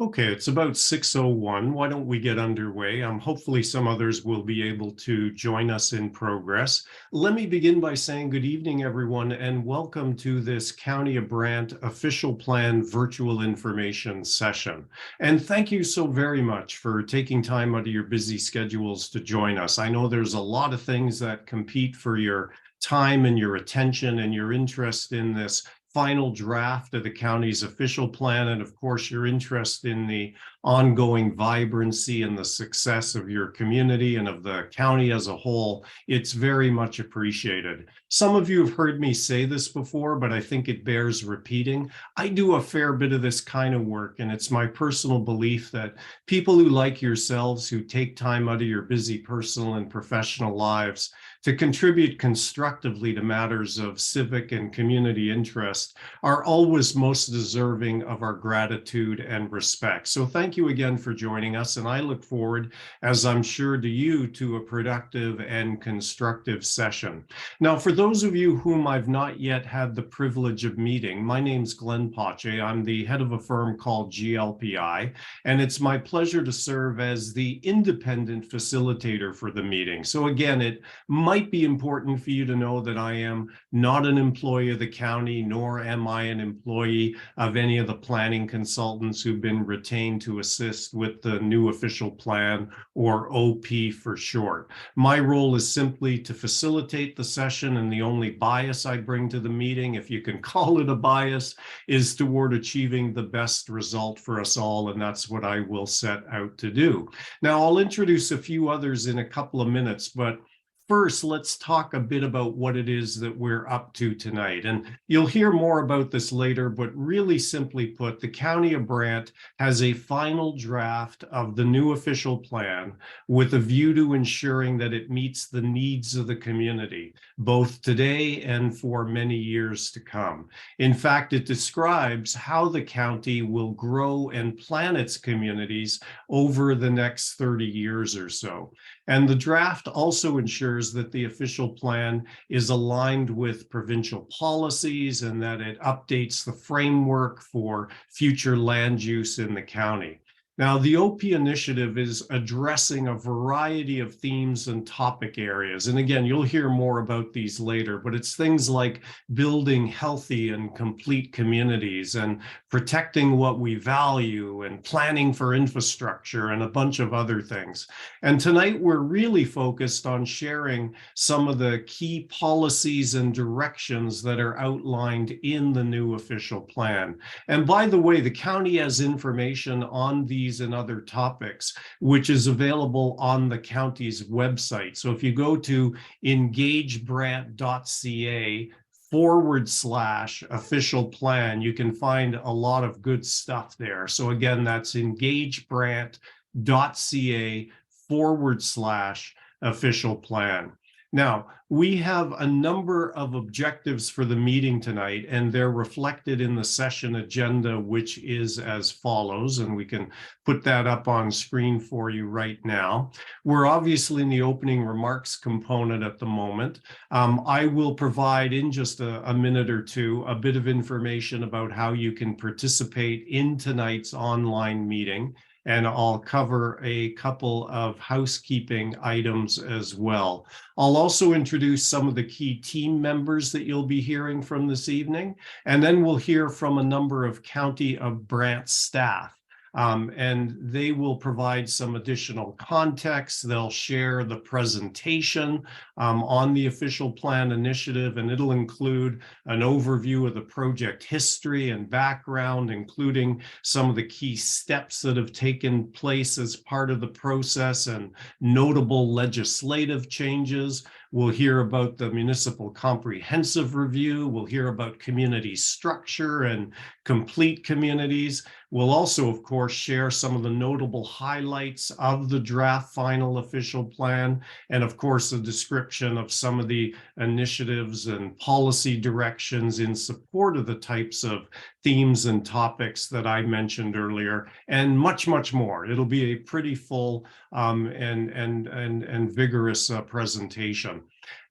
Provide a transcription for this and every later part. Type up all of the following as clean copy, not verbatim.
Okay, it's about 6:01. Why don't we get underway? Hopefully some others will be able to join us in progress. Let me begin by saying good evening, everyone, and welcome to this County of Brant official plan virtual information session. And thank you so very much for taking time out of your busy schedules to join us. I know there's a lot of things that compete for your time and your attention and your interest in this final draft of the county's official plan, and of course, your interest in the ongoing vibrancy and the success of your community and of the county as a whole. It's very much appreciated. Some of you have heard me say this before, but I think it bears repeating. I do a fair bit of this kind of work, and it's my personal belief that people who like yourselves, who take time out of your busy personal and professional lives to contribute constructively to matters of civic and community interest are always most deserving of our gratitude and respect. So thank you again for joining us, and I look forward, as I'm sure do you, to a productive and constructive session. Now, for those of you whom I've not yet had the privilege of meeting, my name's Glenn Pache. I'm the head of a firm called GLPI, and it's my pleasure to serve as the independent facilitator for the meeting. So again, it might be important for you to know that I am not an employee of the county, nor am I an employee of any of the planning consultants who've been retained to assist with the new official plan, or OP for short. My role is simply to facilitate the session, and the only bias I bring to the meeting, if you can call it a bias, is toward achieving the best result for us all, and that's what I will set out to do. Now, I'll introduce a few others in a couple of minutes, but first, let's talk a bit about what it is that we're up to tonight. And you'll hear more about this later, but really simply put, the County of Brant has a final draft of the new official plan with a view to ensuring that it meets the needs of the community, both today and for many years to come. In fact, it describes how the county will grow and plan its communities over the next 30 years or so. And the draft also ensures that the official plan is aligned with provincial policies and that it updates the framework for future land use in the county. Now, the OP initiative is addressing a variety of themes and topic areas. And again, you'll hear more about these later, but it's things like building healthy and complete communities and protecting what we value and planning for infrastructure and a bunch of other things. And tonight we're really focused on sharing some of the key policies and directions that are outlined in the new official plan. And by the way, the county has information on these and other topics, which is available on the county's website. So if you go to engagebrant.ca/official plan, you can find a lot of good stuff there. So again, that's engagebrant.ca/official plan. Now, we have a number of objectives for the meeting tonight, and they're reflected in the session agenda, which is as follows, and we can put that up on screen for you right now. We're obviously in the opening remarks component at the moment. I will provide in just a minute or two a bit of information about how you can participate in tonight's online meeting, and I'll cover a couple of housekeeping items as well. I'll also introduce some of the key team members that you'll be hearing from this evening, and then we'll hear from a number of County of Brant staff. And they will provide some additional context. They'll share the presentation on the official plan initiative, and it'll include an overview of the project history and background, including some of the key steps that have taken place as part of the process and notable legislative changes. We'll hear about the municipal comprehensive review. We'll hear about community structure and complete communities. We'll also, of course, share some of the notable highlights of the draft final official plan, and of course, a description of some of the initiatives and policy directions in support of the types of themes and topics that I mentioned earlier, and much, much more. It'll be a pretty full and vigorous presentation.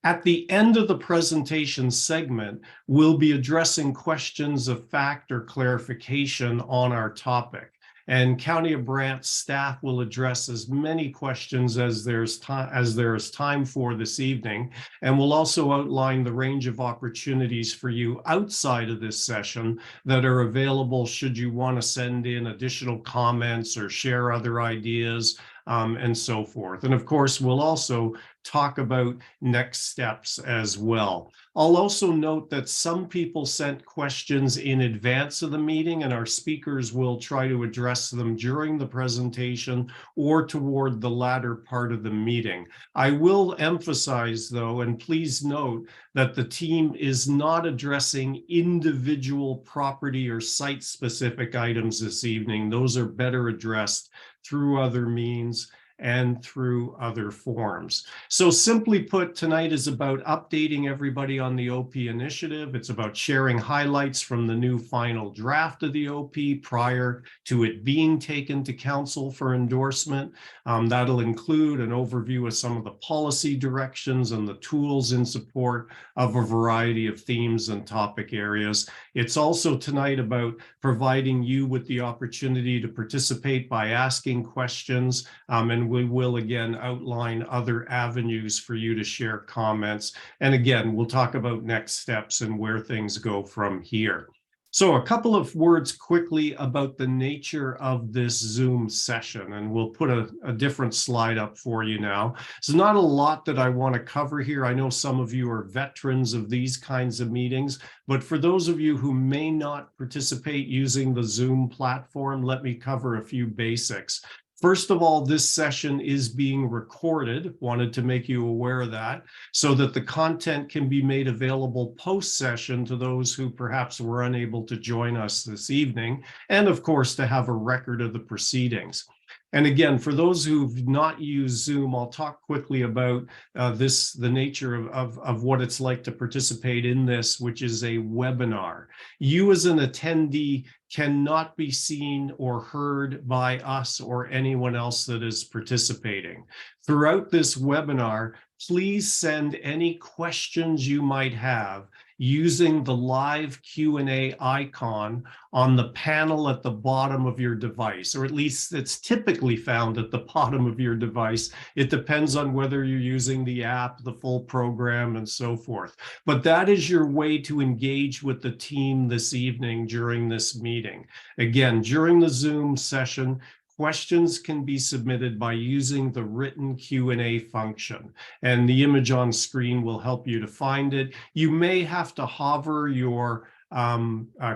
At the end of the presentation segment, we'll be addressing questions of fact or clarification on our topic. And County of Brant staff will address as many questions as there is time for this evening. And we'll also outline the range of opportunities for you outside of this session that are available should you want to send in additional comments or share other ideas, and so forth. And of course, we'll also talk about next steps as well. I'll also note that some people sent questions in advance of the meeting, and our speakers will try to address them during the presentation or toward the latter part of the meeting. I will emphasize, though, and please note that the team is not addressing individual property or site-specific items this evening. Those are better addressed through other means and through other forms. So simply put, tonight is about updating everybody on the OP initiative. It's about sharing highlights from the new final draft of the OP prior to it being taken to council for endorsement. That'll include an overview of some of the policy directions and the tools in support of a variety of themes and topic areas. It's also tonight about providing you with the opportunity to participate by asking questions, and we will again outline other avenues for you to share comments. And again, we'll talk about next steps and where things go from here. So a couple of words quickly about the nature of this Zoom session, and we'll put a different slide up for you now. There's not a lot that I want to cover here. I know some of you are veterans of these kinds of meetings, but for those of you who may not participate using the Zoom platform, let me cover a few basics. First of all, this session is being recorded. Wanted to make you aware of that so that the content can be made available post-session to those who perhaps were unable to join us this evening, and of course to have a record of the proceedings. And again, for those who've not used Zoom, I'll talk quickly about the nature of what it's like to participate in this, which is a webinar. You as an attendee cannot be seen or heard by us or anyone else that is participating. Throughout this webinar, please send any questions you might have using the live Q&A icon on the panel at the bottom of your device, or at least it's typically found at the bottom of your device. It depends on whether you're using the app, the full program, and so forth. But that is your way to engage with the team this evening during this meeting. Again, during the Zoom session, questions can be submitted by using the written Q&A function, and the image on screen will help you to find it. You may have to hover your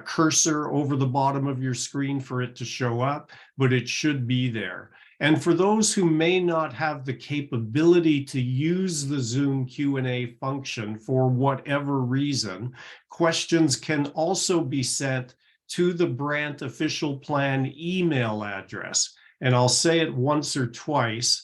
cursor over the bottom of your screen for it to show up, but it should be there. And for those who may not have the capability to use the Zoom Q&A function for whatever reason, questions can also be sent to the Brant Official Plan email address. And I'll say it once or twice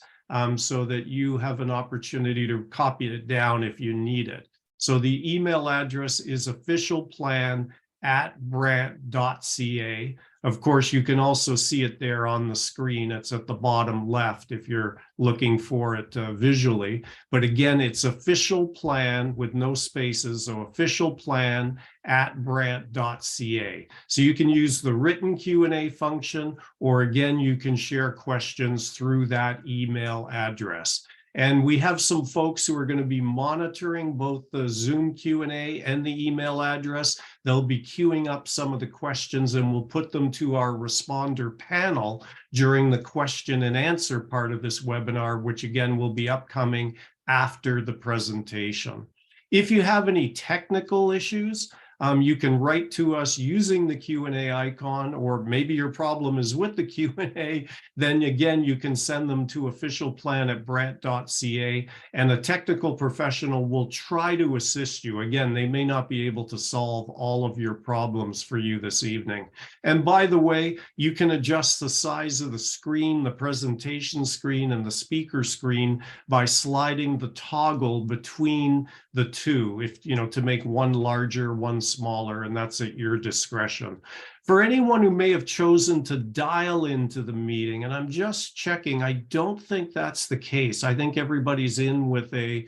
so that you have an opportunity to copy it down if you need it. So the email address is officialplan@brant.ca. Of course, you can also see it there on the screen. It's at the bottom left if you're looking for it visually. But again, it's official plan with no spaces, so officialplan@brant.ca. So you can use the written Q&A function, or again, you can share questions through that email address. And we have some folks who are going to be monitoring both the Zoom Q&A and the email address. They'll be queuing up some of the questions, and we'll put them to our responder panel during the question and answer part of this webinar, which again will be upcoming after the presentation. If you have any technical issues, you can write to us using the Q&A icon, or maybe your problem is with the Q&A, then again, you can send them to officialplan@brant.ca, and a technical professional will try to assist you. Again, they may not be able to solve all of your problems for you this evening. And by the way, you can adjust the size of the screen, the presentation screen, and the speaker screen by sliding the toggle between the two, if you know, to make one larger, one smaller, and that's at your discretion. For anyone who may have chosen to dial into the meeting, and I'm just checking, I don't think that's the case. I think everybody's in with a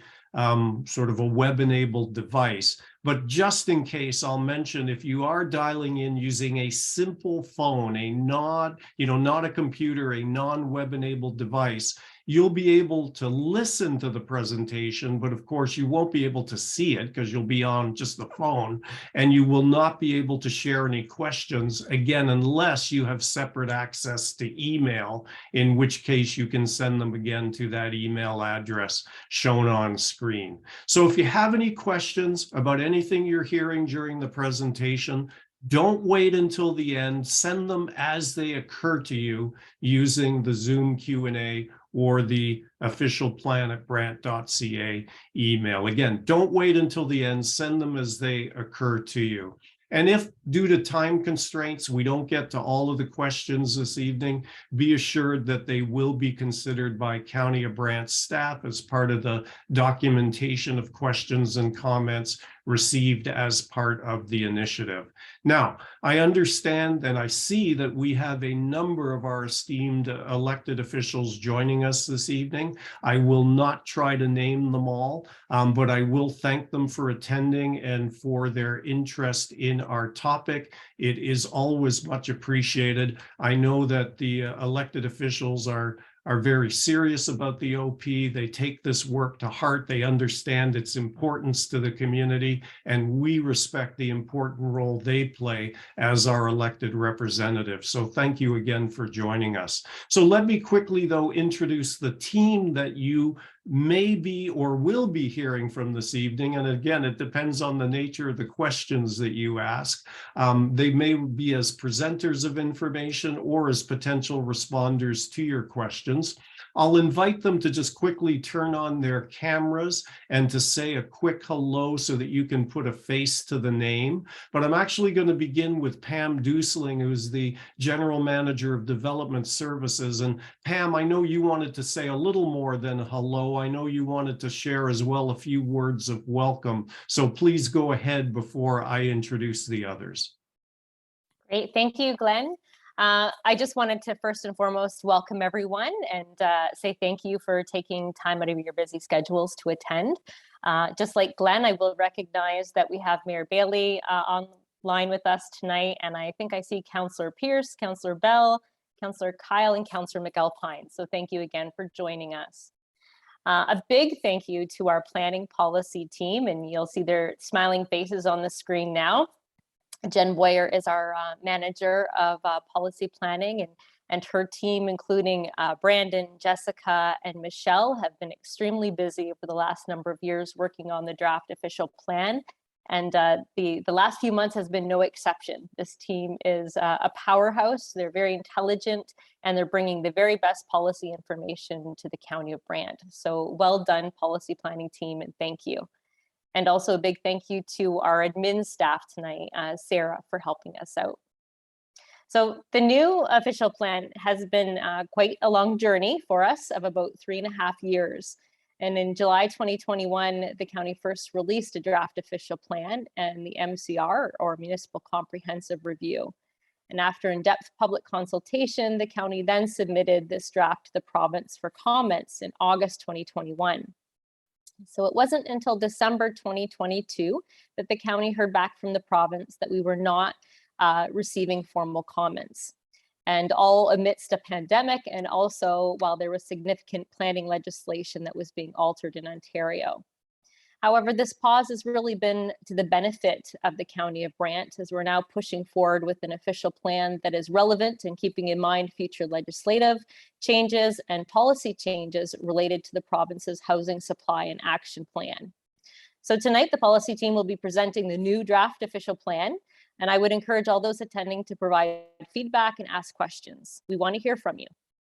sort of a web-enabled device. But just in case, I'll mention if you are dialing in using a simple phone, not a computer, a non-web enabled device, you'll be able to listen to the presentation, but of course you won't be able to see it because you'll be on just the phone, and you will not be able to share any questions, again, unless you have separate access to email, in which case you can send them again to that email address shown on screen. So if you have any questions about anything you're hearing during the presentation, don't wait until the end. Send them as they occur to you using the Zoom Q&A or the official plan@brant.ca email. Again, don't wait until the end. Send them as they occur to you. And if, due to time constraints, we don't get to all of the questions this evening, be assured that they will be considered by County of Brant staff as part of the documentation of questions and comments received as part of the initiative. Now, I understand and I see that we have a number of our esteemed elected officials joining us this evening. I will not try to name them all, but I will thank them for attending and for their interest in our topic. It is always much appreciated. I know that the elected officials are very serious about the OP. They take this work to heart. They understand its importance to the community, and we respect the important role they play as our elected representatives. So thank you again for joining us. So let me quickly, though, introduce the team that you may be or will be hearing from this evening. And again, it depends on the nature of the questions that you ask. They may be as presenters of information or as potential responders to your questions. I'll invite them to just quickly turn on their cameras and to say a quick hello so that you can put a face to the name. But I'm actually going to begin with Pam Dusling, who's the General Manager of Development Services. And Pam, I know you wanted to say a little more than hello. I know you wanted to share as well a few words of welcome. So please go ahead before I introduce the others. Great. Thank you, Glenn. I just wanted to first and foremost welcome everyone and say thank you for taking time out of your busy schedules to attend. Just like Glenn, I will recognize that we have Mayor Bailey online with us tonight, and I think I see Councillor Pierce, Councillor Bell, Councillor Kyle, and Councillor McAlpine. So thank you again for joining us. A big thank you to our planning policy team, and you'll see their smiling faces on the screen now. Jen Boyer is our manager of policy planning, and her team, including Brandon, Jessica, and Michelle, have been extremely busy over the last number of years working on the draft official plan. And the last few months has been no exception. This team is a powerhouse. They're very intelligent, and they're bringing the very best policy information to the County of Brant. So well done, policy planning team, and thank you. And also a big thank you to our admin staff tonight, Sarah, for helping us out. So the new official plan has been quite a long journey for us of about 3.5 years. And in July 2021, the county first released a draft official plan and the MCR, or Municipal Comprehensive Review. And after in-depth public consultation, the county then submitted this draft to the province for comments in August 2021. So it wasn't until December 2022 that the county heard back from the province that we were not receiving formal comments. And all amidst a pandemic, and also while there was significant planning legislation that was being altered in Ontario. However, this pause has really been to the benefit of the County of Brant, as we're now pushing forward with an official plan that is relevant and keeping in mind future legislative changes and policy changes related to the province's housing supply and action plan. So tonight, the policy team will be presenting the new draft official plan, and I would encourage all those attending to provide feedback and ask questions. We want to hear from you.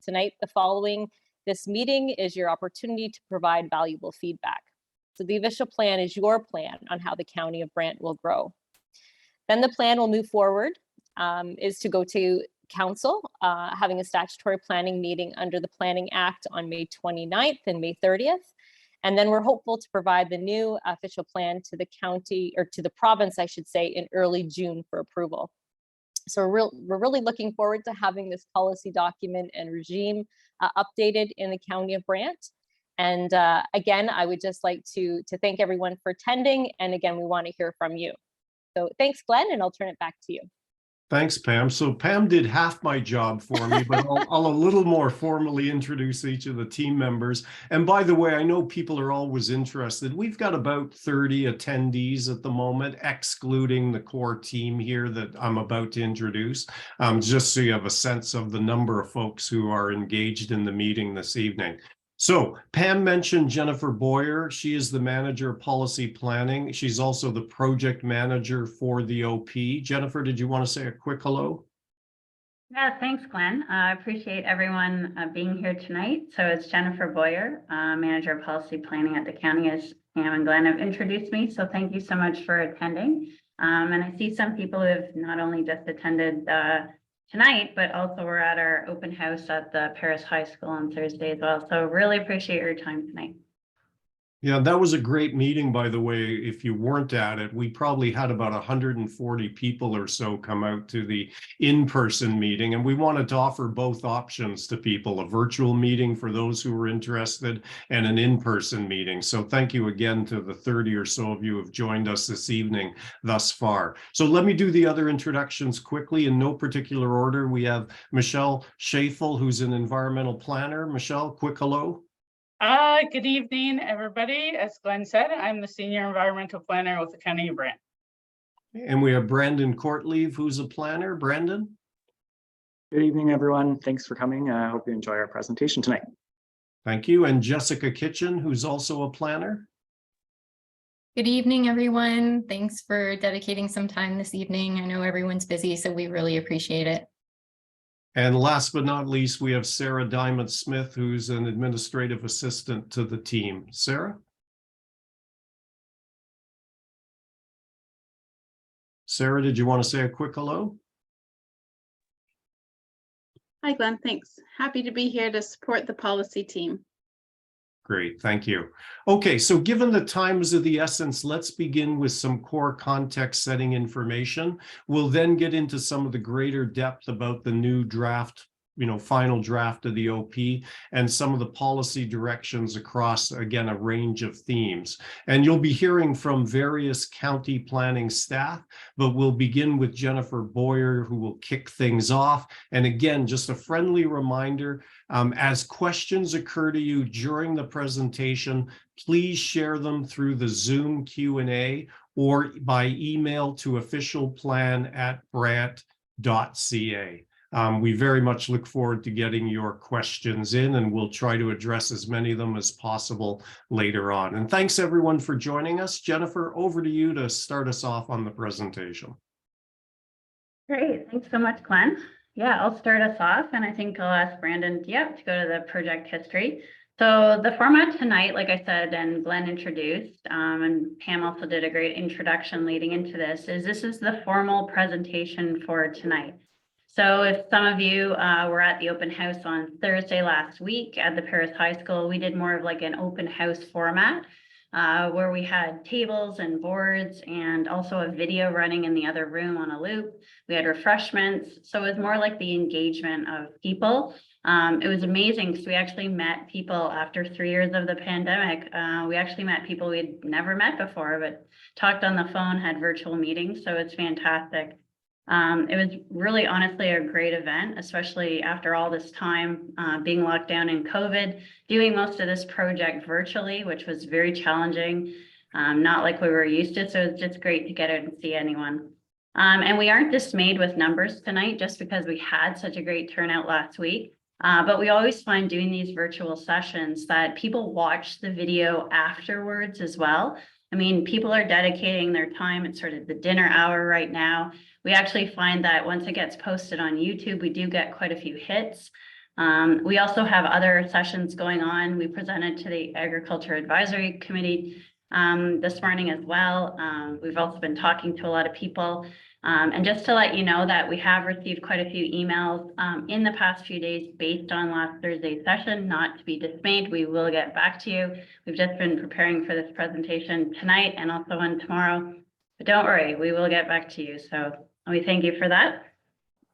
Tonight, following this meeting is your opportunity to provide valuable feedback. So the official plan is your plan on how the County of Brant will grow. Then the plan will move forward, is to go to council, having a statutory planning meeting under the Planning Act on May 29th and May 30th. And then we're hopeful to provide the new official plan to the county, or to the province, I should say, in early June for approval. So we're really looking forward to having this policy document and regime updated in the County of Brant. And again, I would just like to thank everyone for attending. And again, we want to hear from you. So thanks, Glenn, and I'll turn it back to you. Thanks, Pam. So Pam did half my job for me, but I'll a little more formally introduce each of the team members. And by the way, I know people are always interested. We've got about 30 attendees at the moment, excluding the core team here that I'm about to introduce, just so you have a sense of the number of folks who are engaged in the meeting this evening. So Pam mentioned Jennifer Boyer. She is the manager of policy planning. She's also the project manager for the OP. Jennifer, did you want to say a quick hello? Yeah, thanks, Glenn. I appreciate everyone being here tonight. So it's Jennifer Boyer, manager of policy planning at the county, as Pam and Glenn have introduced me. So thank you so much for attending. And I see some people who have not only just attended tonight, but also we're at our open house at the Paris High School on Thursday as well. So really appreciate your time tonight. Yeah, that was a great meeting, by the way. If you weren't at it, we probably had about 140 people or so come out to the in-person meeting, and we wanted to offer both options to people, a virtual meeting for those who were interested and an in-person meeting. So thank you again to the 30 or so of you who have joined us this evening thus far. So let me do the other introductions quickly in no particular order. We have Michelle Schafel, who's an environmental planner. Michelle, quick hello. Good evening, everybody. As Glenn said, I'm the Senior Environmental Planner with the County of Brant. And we have Brandon Courtleave, who's a planner. Brandon? Good evening, everyone. Thanks for coming. I hope you enjoy our presentation tonight. Thank you. And Jessica Kitchen, who's also a planner. Good evening, everyone. Thanks for dedicating some time this evening. I know everyone's busy, so we really appreciate it. And last but not least, we have Sarah Diamond Smith, who's an administrative assistant to the team. Sarah? Sarah, did you want to say a quick hello? Hi, Glenn. Thanks. Happy to be here to support the policy team. Great, thank you. Okay, so given the time is of the essence, let's begin with some core context setting information. We'll then get into some of the greater depth about the new draft, final draft of the OP and some of the policy directions across, again, a range of themes. And you'll be hearing from various county planning staff, but we'll begin with Jennifer Boyer, who will kick things off. And again, just a friendly reminder, as questions occur to you during the presentation, please share them through the Zoom Q&A or by email to officialplan@brant.ca. We very much look forward to getting your questions in, and we'll try to address as many of them as possible later on. And thanks everyone for joining us. Jennifer, over to you to start us off on the presentation. Great. Thanks so much, Glenn. Yeah, I'll start us off, and I think I'll ask Brandon to go to the project history. So the format tonight, like I said, and Glenn introduced, and Pam also did a great introduction leading into this is the formal presentation for tonight. So if some of you were at the open house on Thursday last week at the Paris High School, we did more of like an open house format where we had tables and boards and also a video running in the other room on a loop. We had refreshments. So it was more like the engagement of people. It was amazing because we actually met people after 3 years of the pandemic. We actually met people we'd never met before, but talked on the phone, had virtual meetings. So it's fantastic. It was really honestly a great event, especially after all this time being locked down in COVID, doing most of this project virtually, which was very challenging, not like we were used to. So it's just great to get out and see anyone. And we aren't dismayed with numbers tonight just because we had such a great turnout last week. But we always find doing these virtual sessions that people watch the video afterwards as well. I mean, people are dedicating their time. It's sort of the dinner hour right now. We actually find that once it gets posted on YouTube, we do get quite a few hits. We also have other sessions going on. We presented to the Agriculture Advisory Committee this morning as well. We've also been talking to a lot of people. And just to let you know that we have received quite a few emails in the past few days based on last Thursday's session. Not to be dismayed, we will get back to you. We've just been preparing for this presentation tonight and also on tomorrow. But don't worry, we will get back to you. So we thank you for that.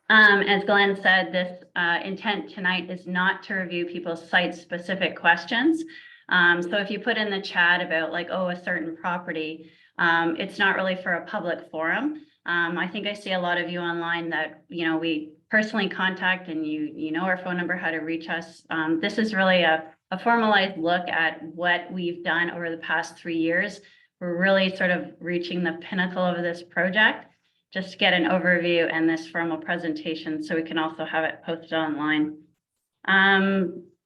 As Glenn said, this intent tonight is not to review people's site-specific questions, So if you put in the chat about like, oh, a certain property, it's not really for a public forum. I think I see a lot of you online that, we personally contact, and you know our phone number, how to reach us. This is really a formalized look at what we've done over the past 3 years. We're really sort of reaching the pinnacle of this project, just to get an overview and this formal presentation so we can also have it posted online.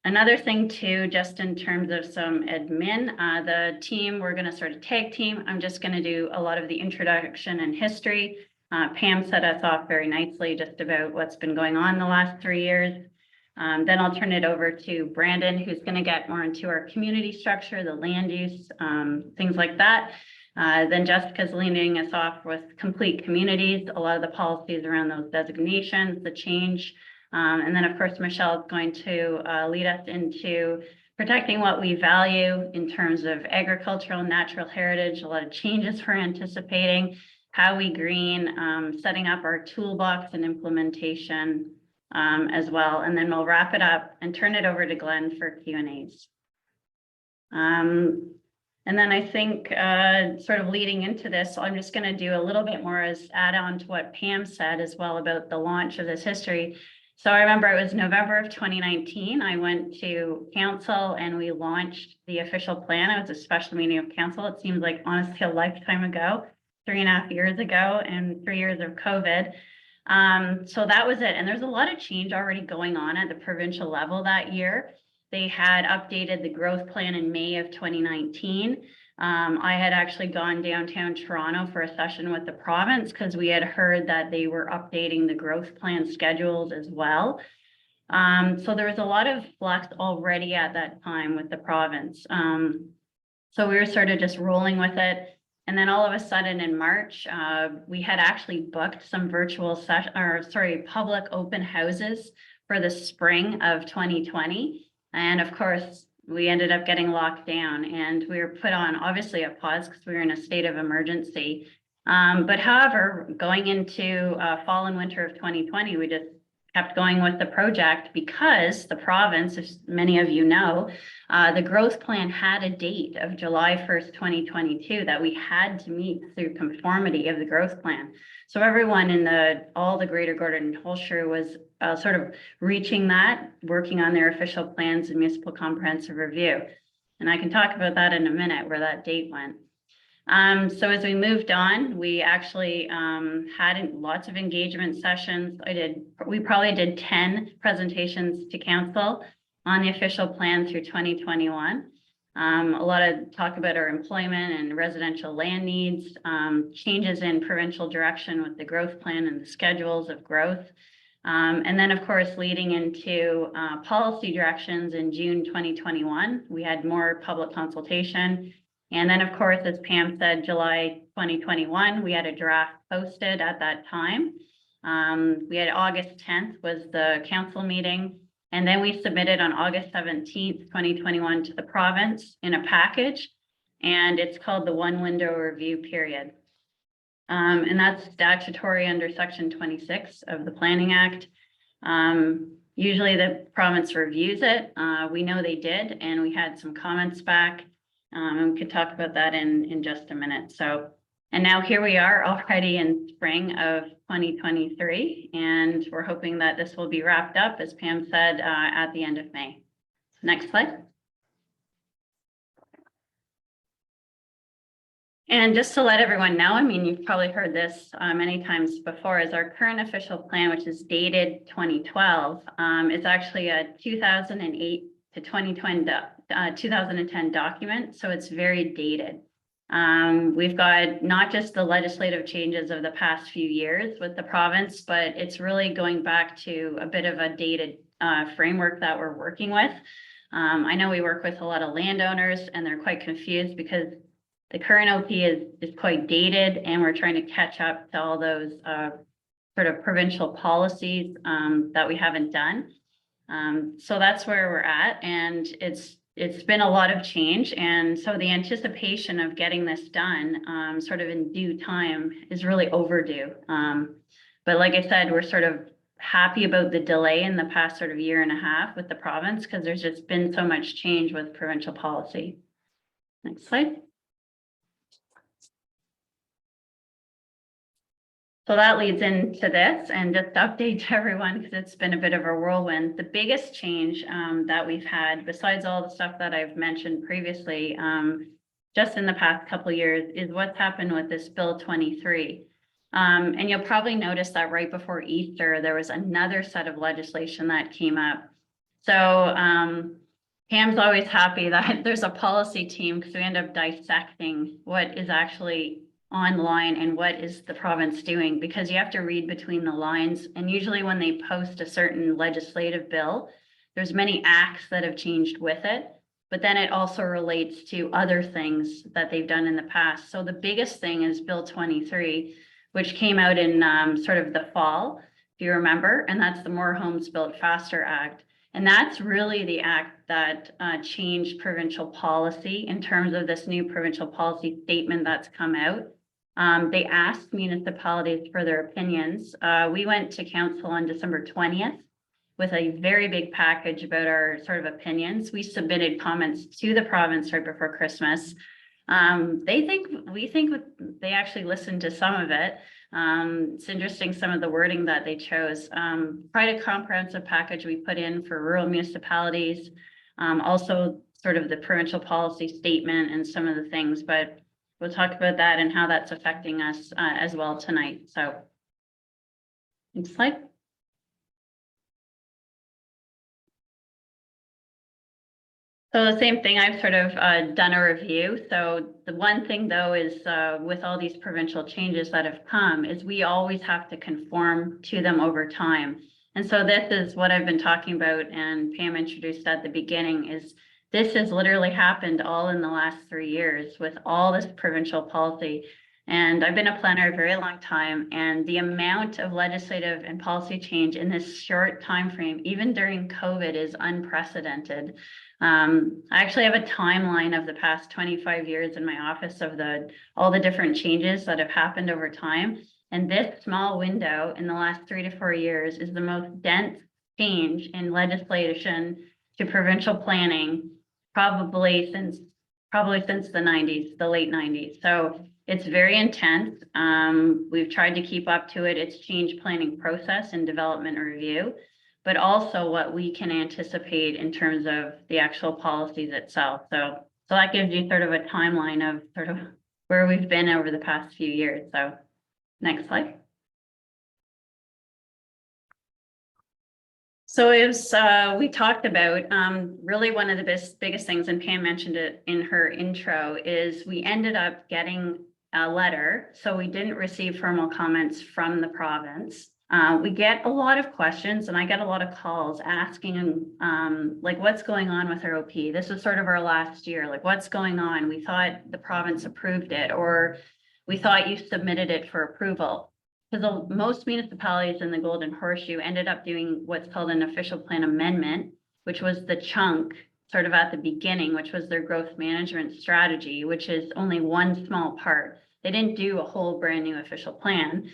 Another thing too, just in terms of some admin, the team, we're going to sort of tag team. I'm just going to do a lot of the introduction and history. Pam set us off very nicely just about what's been going on the last 3 years. Then I'll turn it over to Brandon, who's going to get more into our community structure, the land use, things like that. Then Jessica's leading us off with complete communities, a lot of the policies around those designations, the change. And then, of course, Michelle is going to lead us into protecting what we value in terms of agricultural and natural heritage, a lot of changes we're anticipating, how we green, setting up our toolbox and implementation as well. And then we'll wrap it up and turn it over to Glenn for Q&As. And then I think sort of leading into this, I'm just going to do a little bit more as add on to what Pam said as well about the launch of this history. So I remember it was November of 2019. I went to council and we launched the official plan. It was a special meeting of council. It seems like honestly a lifetime ago, 3.5 years ago, and 3 years of COVID. So that was it. And there's a lot of change already going on at the provincial level that year. They had updated the growth plan in May of 2019. I had actually gone downtown Toronto for a session with the province because we had heard that they were updating the growth plan schedules as well. So there was a lot of flux already at that time with the province. So we were sort of just rolling with it. And then all of a sudden in March, we had actually booked some public open houses for the spring of 2020. And of course, we ended up getting locked down and we were put on obviously a pause because we were in a state of emergency. But however, going into fall and winter of 2020, we just kept going with the project because the province, as many of you know, the growth plan had a date of July 1st, 2022 that we had to meet through conformity of the growth plan. So everyone in all the Greater Gordon and Holshire was sort of reaching that, working on their official plans and municipal comprehensive review. And I can talk about that in a minute, where that date went. So as we moved on, we actually had lots of engagement sessions. We probably did 10 presentations to council on the official plan through 2021. A lot of talk about our employment and residential land needs, changes in provincial direction with the growth plan and the schedules of growth. And then, of course, leading into policy directions in June 2021, we had more public consultation. And then, of course, as Pam said, July 2021, we had a draft posted at that time. We had August 10th was the council meeting. And then we submitted on August 17th, 2021 to the province in a package. And it's called the one window review period. And that's statutory under Section 26 of the Planning Act. Usually the province reviews it. We know they did, and we had some comments back. And we could talk about that in just a minute. So, and now here we are already in spring of 2023, and we're hoping that this will be wrapped up, as Pam said, at the end of May. Next slide. And just to let everyone know, I mean, you've probably heard this many times before, is our current official plan, which is dated 2012, is actually a 2008 to 2010 document, so it's very dated. We've got not just the legislative changes of the past few years with the province, but it's really going back to a bit of a dated framework that we're working with. I know we work with a lot of landowners and they're quite confused because the current OP is quite dated and we're trying to catch up to all those sort of provincial policies that we haven't done. So that's where we're at, and it's been a lot of change. And so the anticipation of getting this done sort of in due time is really overdue. But like I said, we're sort of happy about the delay in the past sort of year and a half with the province, because there's just been so much change with provincial policy. Next slide. So that leads into this, and just to update to everyone, because it's been a bit of a whirlwind. The biggest change that we've had, besides all the stuff that I've mentioned previously, just in the past couple of years, is what's happened with this Bill 23. And you'll probably notice that right before Easter, there was another set of legislation that came up. So Pam's always happy that there's a policy team, because we end up dissecting what is actually online and what is the province doing, because you have to read between the lines. And usually when they post a certain legislative bill, there's many acts that have changed with it, but then it also relates to other things that they've done in the past. So the biggest thing is Bill 23, which came out in sort of the fall, if you remember, and that's the More Homes Built Faster Act. And that's really the act that changed provincial policy in terms of this new provincial policy statement that's come out. They asked municipalities for their opinions. We went to council on December 20th with a very big package about our sort of opinions. We submitted comments to the province right before Christmas. We think they actually listened to some of it. It's interesting, some of the wording that they chose. Quite a comprehensive package we put in for rural municipalities. Also sort of the provincial policy statement and some of the things, but we'll talk about that and how that's affecting us as well tonight. So next slide. So the same thing, I've sort of done a review. So the one thing though is with all these provincial changes that have come is we always have to conform to them over time. And so this is what I've been talking about, and Pam introduced at the beginning, is this has literally happened all in the last 3 years with all this provincial policy. And I've been a planner a very long time, and the amount of legislative and policy change in this short time frame, even during COVID, is unprecedented. I actually have a timeline of the past 25 years in my office of all the different changes that have happened over time. And this small window in the last 3 to 4 years is the most dense change in legislation to provincial planning, probably since the 90s, the late 90s. So it's very intense. We've tried to keep up to it. It's change planning process and development review, but also what we can anticipate in terms of the actual policies itself. So that gives you sort of a timeline of sort of where we've been over the past few years. So next slide. So we talked about really one of the biggest things, and Pam mentioned it in her intro, is we ended up getting a letter. So we didn't receive formal comments from the province. We get a lot of questions, and I get a lot of calls asking like, what's going on with our OP? This is sort of our last year. Like, what's going on? We thought the province approved it, or we thought you submitted it for approval. Because most municipalities in the Golden Horseshoe ended up doing what's called an official plan amendment, which was the chunk sort of at the beginning, which was their growth management strategy, which is only one small part. They didn't do a whole brand new official plan,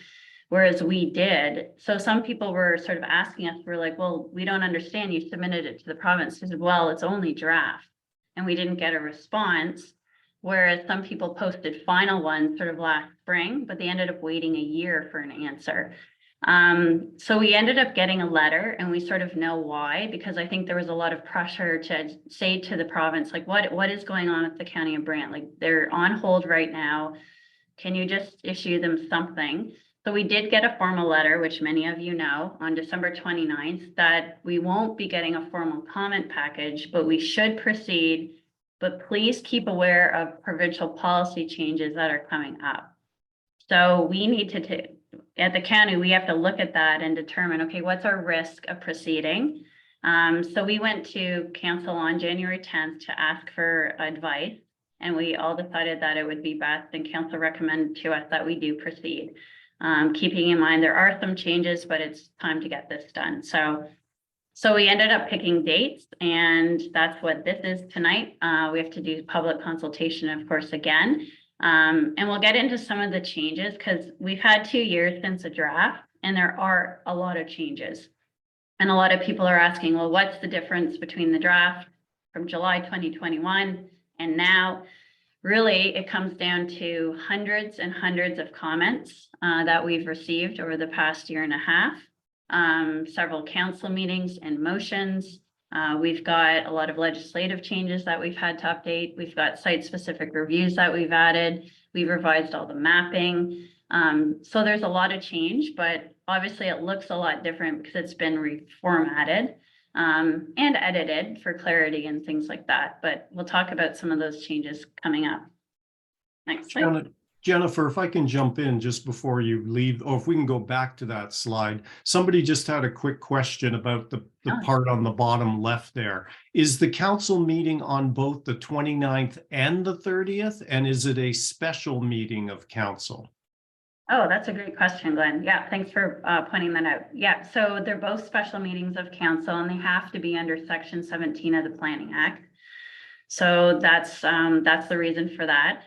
whereas we did. So some people were sort of asking us, we're like, well, we don't understand. You submitted it to the province. I said, well, it's only draft. And we didn't get a response. Whereas some people posted final ones sort of last spring, but they ended up waiting a year for an answer. So we ended up getting a letter, and we sort of know why, because I think there was a lot of pressure to say to the province, like, what is going on with the County of Brant? Like, they're on hold right now. Can you just issue them something? So we did get a formal letter, which many of you know, on December 29th, that we won't be getting a formal comment package, but we should proceed. But please keep aware of provincial policy changes that are coming up. So we need to, at the county, we have to look at that and determine, okay, what's our risk of proceeding? So we went to council on January 10th to ask for advice, and we all decided that it would be best, and council recommended to us that we do proceed. Keeping in mind, there are some changes, but it's time to get this done. So we ended up picking dates, and that's what this is tonight. We have to do public consultation, of course, again. And we'll get into some of the changes, because we've had 2 years since a draft, and there are a lot of changes. And a lot of people are asking, well, what's the difference between the draft from July 2021 and now? Really, it comes down to hundreds and hundreds of comments that we've received over the past year and a half, several council meetings and motions. We've got a lot of legislative changes that we've had to update. We've got site-specific reviews that we've added. We've revised all the mapping. So there's a lot of change, but obviously it looks a lot different because it's been reformatted and edited for clarity and things like that. But we'll talk about some of those changes coming up. Next slide. Jennifer, if I can jump in just before you leave, or if we can go back to that slide. Somebody just had a quick question about the part on the bottom left there. Is the council meeting on both the 29th and the 30th? And is it a special meeting of council? Oh, that's a great question, Glenn. Yeah, thanks for pointing that out. Yeah, so they're both special meetings of council and they have to be under Section 17 of the Planning Act. So that's the reason for that.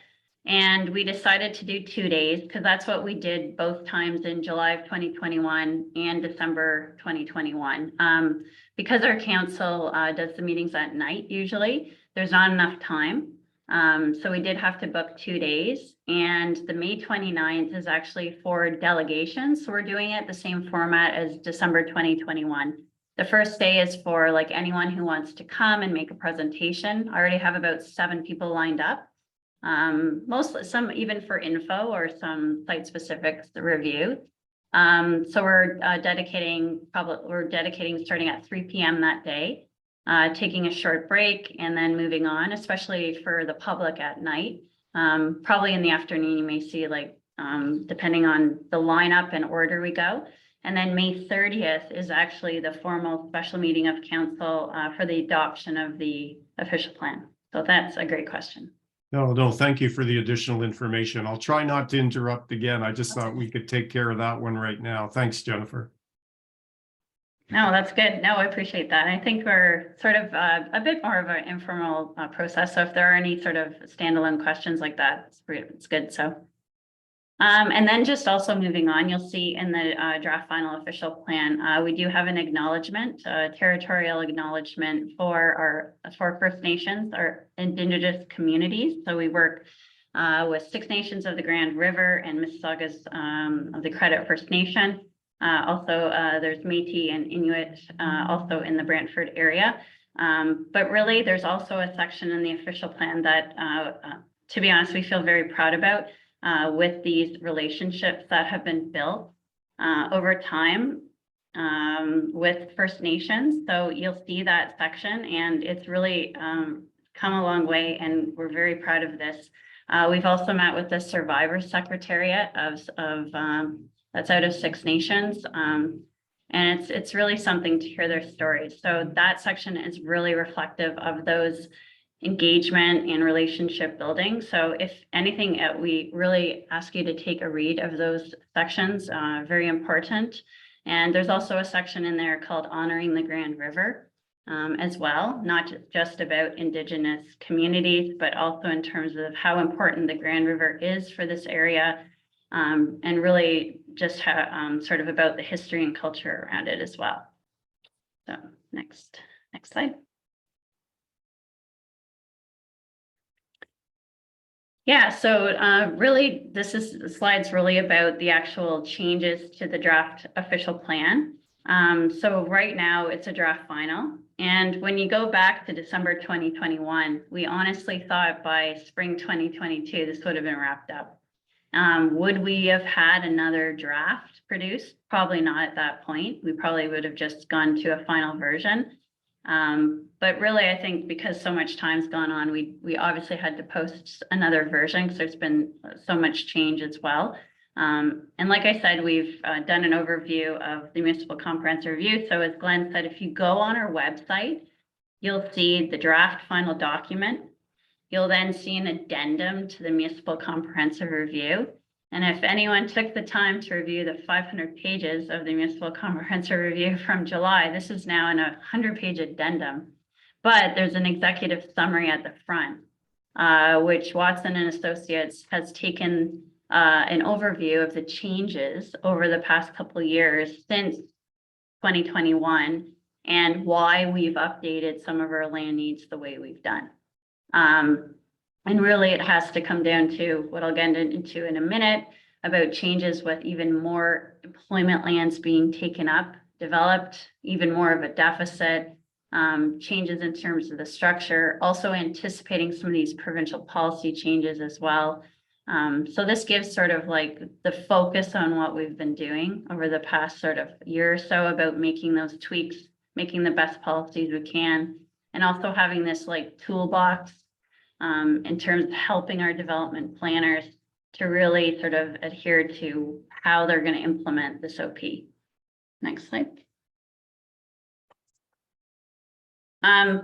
And we decided to do 2 days because that's what we did both times in July of 2021 and December 2021. Because our council does the meetings at night usually, there's not enough time. So we did have to book 2 days, and the May 29th is actually for delegations. So we're doing it the same format as December 2021. The first day is for like anyone who wants to come and make a presentation. I already have about 7 people lined up. Mostly some even for info or some site specific review. So we're dedicating starting at 3 p.m. that day, taking a short break and then moving on, especially for the public at night. Probably in the afternoon, you may see like, depending on the lineup and order we go. And then May 30th is actually the formal special meeting of council for the adoption of the official plan. So that's a great question. No, thank you for the additional information. I'll try not to interrupt again. I just thought we could take care of that one right now. Thanks, Jennifer. No, that's good. No, I appreciate that. I think we're sort of a bit more of an informal process. So if there are any sort of standalone questions like that, it's good. So, and then just also moving on, you'll see in the draft final official plan, we do have an acknowledgement, territorial acknowledgement for First Nations, our Indigenous communities. So we work with 6 nations of the Grand River and Mississaugas of the Credit First Nation. Also, there's Métis and Inuit also in the Brantford area. But really, there's also a section in the official plan that, to be honest, we feel very proud about with these relationships that have been built over time with First Nations. So you'll see that section, and it's really come a long way, and we're very proud of this. We've also met with the Survivor Secretariat of that's out of 6 nations. And it's really something to hear their stories. So that section is really reflective of those engagement and relationship building. So if anything, we really ask you to take a read of those sections, very important. And there's also a section in there called Honoring the Grand River as well, not just about Indigenous communities, but also in terms of how important the Grand River is for this area. And really just sort of about the history and culture around it as well. So next slide. Yeah, so really the slide's really about the actual changes to the draft official plan. So right now it's a draft final. And when you go back to December 2021, we honestly thought by spring 2022, this would have been wrapped up. Would we have had another draft produced? Probably not at that point. We probably would have just gone to a final version. But really, I think because so much time's gone on, we obviously had to post another version because there's been so much change as well. And like I said, we've done an overview of the Municipal Comprehensive Review. So as Glenn said, if you go on our website, you'll see the draft final document. You'll then see an addendum to the Municipal Comprehensive Review. And if anyone took the time to review the 500 pages of the Municipal Comprehensive Review from July, this is now in a 100-page addendum. But there's an executive summary at the front, which Watson and Associates has taken an overview of the changes over the past couple of years since 2021 and why we've updated some of our land needs the way we've done. And really it has to come down to what I'll get into in a minute about changes with even more employment lands being taken up, developed, even more of a deficit, changes in terms of the structure, also anticipating some of these provincial policy changes as well. So this gives sort of like the focus on what we've been doing over the past sort of year or so about making those tweaks, making the best policies we can, and also having this like toolbox in terms of helping our development planners to really sort of adhere to how they're going to implement this OP. Next slide.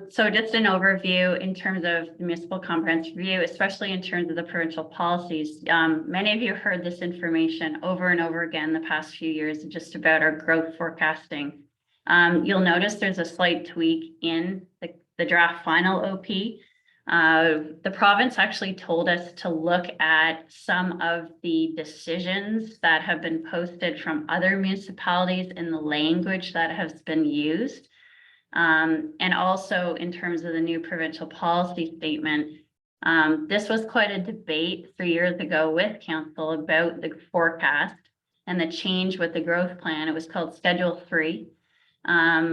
So just an overview in terms of the municipal comprehensive review, especially in terms of the provincial policies. Many of you heard this information over and over again the past few years, just about our growth forecasting. You'll notice there's a slight tweak in the draft final OP. The province actually told us to look at some of the decisions that have been posted from other municipalities in the language that has been used. And also in terms of the new provincial policy statement, this was quite a debate 3 years ago with council about the forecast and the change with the growth plan. It was called Schedule 3.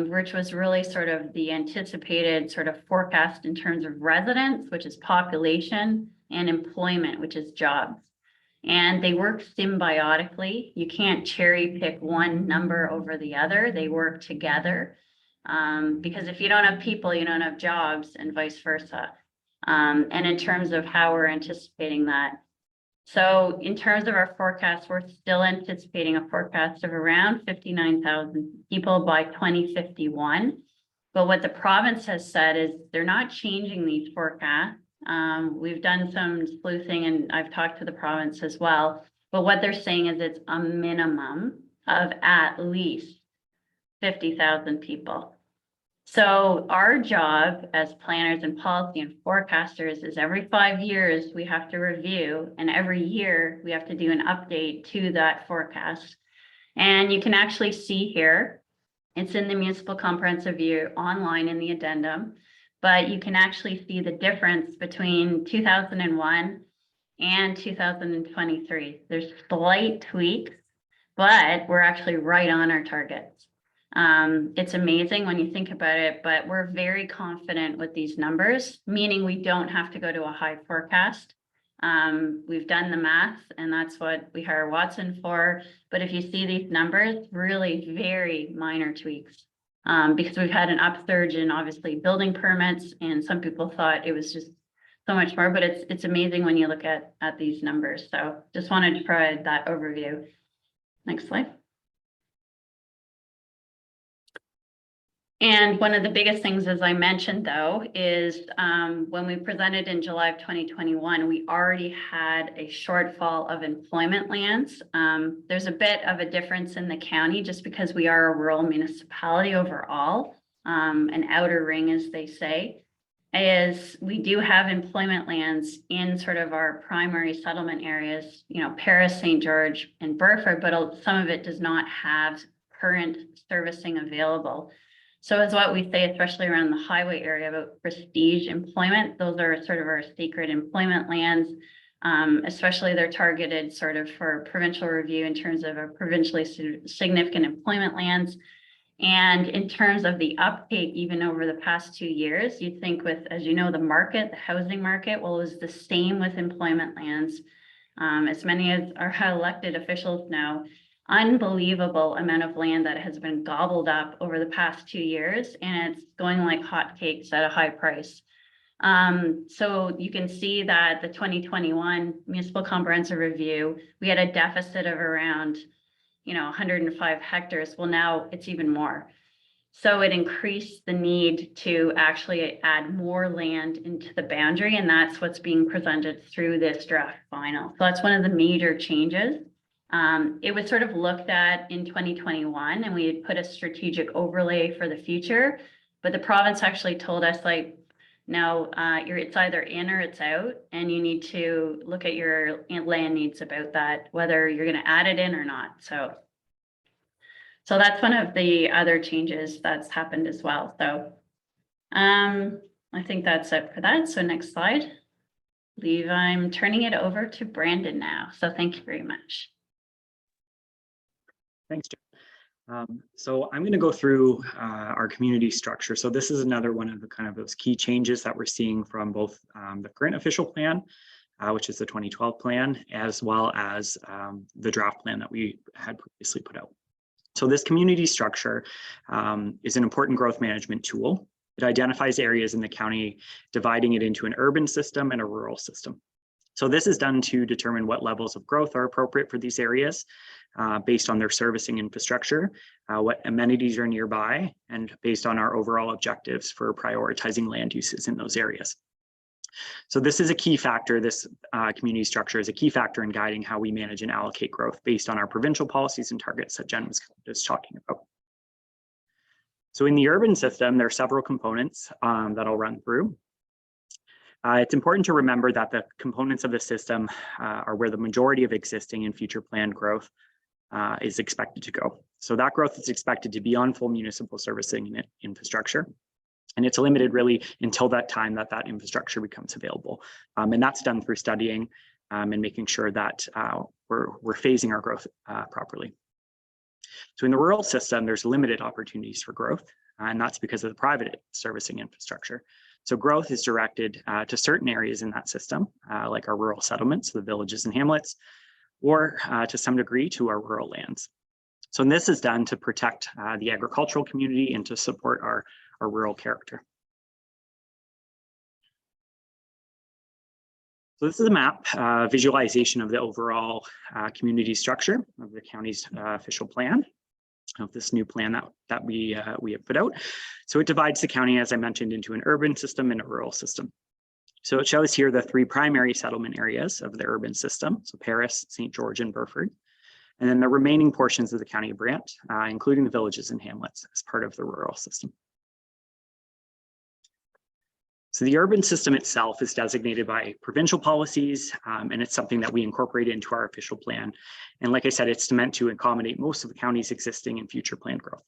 Which was really sort of the anticipated sort of forecast in terms of residents, which is population, and employment, which is jobs. And they work symbiotically. You can't cherry pick one number over the other. They work together. Because if you don't have people, you don't have jobs, and vice versa. And in terms of how we're anticipating that. So in terms of our forecast, we're still anticipating a forecast of around 59,000 people by 2051. But what the province has said is they're not changing these forecasts. We've done some sleuthing and I've talked to the province as well. But what they're saying is it's a minimum of at least 50,000 people. So our job as planners and policy and forecasters is every 5 years we have to review, and every year we have to do an update to that forecast. And you can actually see here, it's in the municipal comprehensive view online in the addendum, but you can actually see the difference between 2001 and 2023. There's slight tweaks, but we're actually right on our targets. It's amazing when you think about it, but we're very confident with these numbers, meaning we don't have to go to a high forecast. We've done the math, and that's what we hire Watson for. But if you see these numbers, really very minor tweaks, because we've had an upsurge in obviously building permits, and some people thought it was just so much more, but it's amazing when you look at these numbers. So just wanted to provide that overview. Next slide. And one of the biggest things, as I mentioned, though, is when we presented in July of 2021, we already had a shortfall of employment lands. There's a bit of a difference in the county just because we are a rural municipality overall, an outer ring, as they say, is we do have employment lands in sort of our primary settlement areas, you know, Paris, St. George, and Burford, but some of it does not have current servicing available. So it's what we say, especially around the highway area, about prestige employment. Those are sort of our secret employment lands, especially they're targeted sort of for provincial review in terms of our provincially significant employment lands. And in terms of the uptake, even over the past 2 years, you'd think with, as you know, the market, the housing market, well, it was the same with employment lands. As many as our elected officials know, unbelievable amount of land that has been gobbled up over the past 2 years, and it's going like hotcakes at a high price. So you can see that the 2021 municipal comprehensive review, we had a deficit of around, 105 hectares. Well, now it's even more. So it increased the need to actually add more land into the boundary, and that's what's being presented through this draft final. So that's one of the major changes. It was sort of looked at in 2021, and we had put a strategic overlay for the future, but the province actually told us, like, Now, it's either in or it's out, and you need to look at your land needs about that, whether you're going to add it in or not. So that's one of the other changes that's happened as well. So I think that's it for that. So next slide. I believe I'm turning it over to Brandon now. So thank you very much. Thanks, Jen. So I'm going to go through our community structure. So this is another one of the kind of those key changes that we're seeing from both the current official plan, which is the 2012 plan, as well as the draft plan that we had previously put out. So this community structure is an important growth management tool. It identifies areas in the county, dividing it into an urban system and a rural system. So this is done to determine what levels of growth are appropriate for these areas based on their servicing infrastructure, what amenities are nearby, and based on our overall objectives for prioritizing land uses in those areas. So this is a key factor. This community structure is a key factor in guiding how we manage and allocate growth based on our provincial policies and targets that Jen was just talking about. So in the urban system, there are several components that I'll run through. It's important to remember that the components of the system are where the majority of existing and future planned growth is expected to go. So that growth is expected to be on full municipal servicing infrastructure. And it's limited really until that time that that infrastructure becomes available. And that's done through studying and making sure that we're phasing our growth properly. So in the rural system, there's limited opportunities for growth, and that's because of the private servicing infrastructure. So growth is directed to certain areas in that system, like our rural settlements, the villages and hamlets, or to some degree to our rural lands. So this is done to protect the agricultural community and to support our rural character. So this is a map visualization of the overall community structure of the county's official plan, of this new plan that we have put out. So it divides the county, as I mentioned, into an urban system and a rural system. So it shows here the three primary settlement areas of the urban system, so Paris, St. George, and Burford, and then the remaining portions of the county of Brant, including the villages and hamlets as part of the rural system. So the urban system itself is designated by provincial policies, and it's something that we incorporate into our official plan. And like I said, it's meant to accommodate most of the county's existing and future planned growth.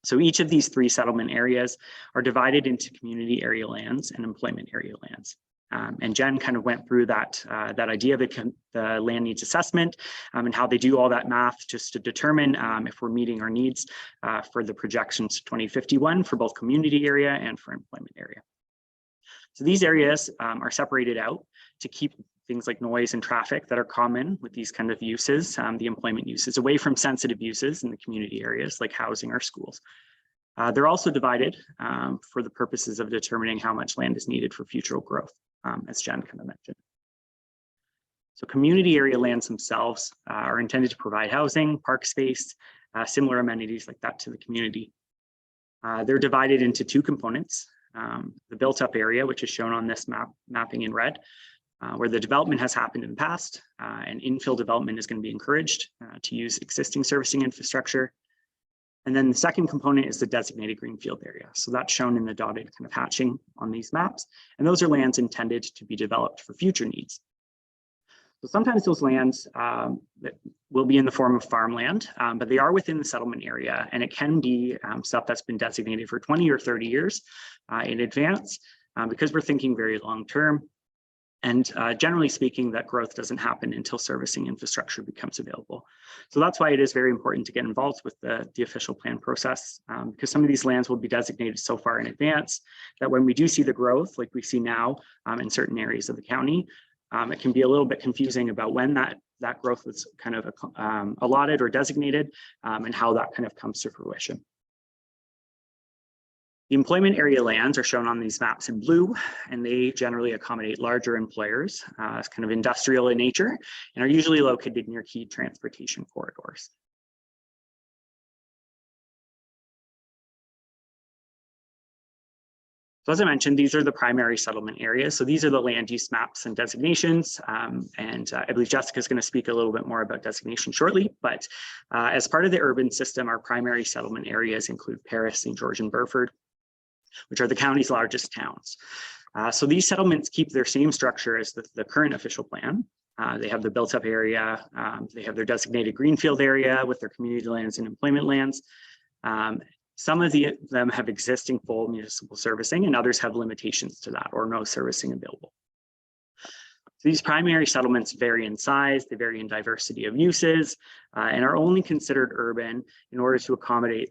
So each of these three settlement areas are divided into community area lands and employment area lands. And Jen kind of went through that idea of the land needs assessment and how they do all that math just to determine if we're meeting our needs for the projections to 2051 for both community area and for employment area. So these areas are separated out to keep things like noise and traffic that are common with these kind of uses, the employment uses, away from sensitive uses in the community areas like housing or schools. They're also divided for the purposes of determining how much land is needed for future growth, as Jen kind of mentioned. So community area lands themselves are intended to provide housing, park space, similar amenities like that to the community. They're divided into two components. The built up area, which is shown on this mapping in red, where the development has happened in the past and infill development is going to be encouraged to use existing servicing infrastructure. And then the second component is the designated greenfield area. So that's shown in the dotted kind of hatching on these maps. And those are lands intended to be developed for future needs. So sometimes those lands that will be in the form of farmland, but they are within the settlement area, and it can be stuff that's been designated for 20 or 30 years in advance because we're thinking very long term. And generally speaking, that growth doesn't happen until servicing infrastructure becomes available. So that's why it is very important to get involved with the official plan process, because some of these lands will be designated so far in advance that when we do see the growth, like we see now in certain areas of the county, it can be a little bit confusing about when that growth was kind of allotted or designated and how that kind of comes to fruition. The employment area lands are shown on these maps in blue, and they generally accommodate larger employers, kind of industrial in nature, and are usually located near key transportation corridors. So as I mentioned, these are the primary settlement areas. So these are the land use maps and designations. And I believe Jessica is going to speak a little bit more about designation shortly. But as part of the urban system, our primary settlement areas include Paris, St. George, and Burford. which are the county's largest towns. So these settlements keep their same structure as the current official plan. They have the built up area, they have their designated greenfield area with their community lands and employment lands. Some of them have existing full municipal servicing and others have limitations to that or no servicing available. So these primary settlements vary in size, they vary in diversity of uses, and are only considered urban in order to accommodate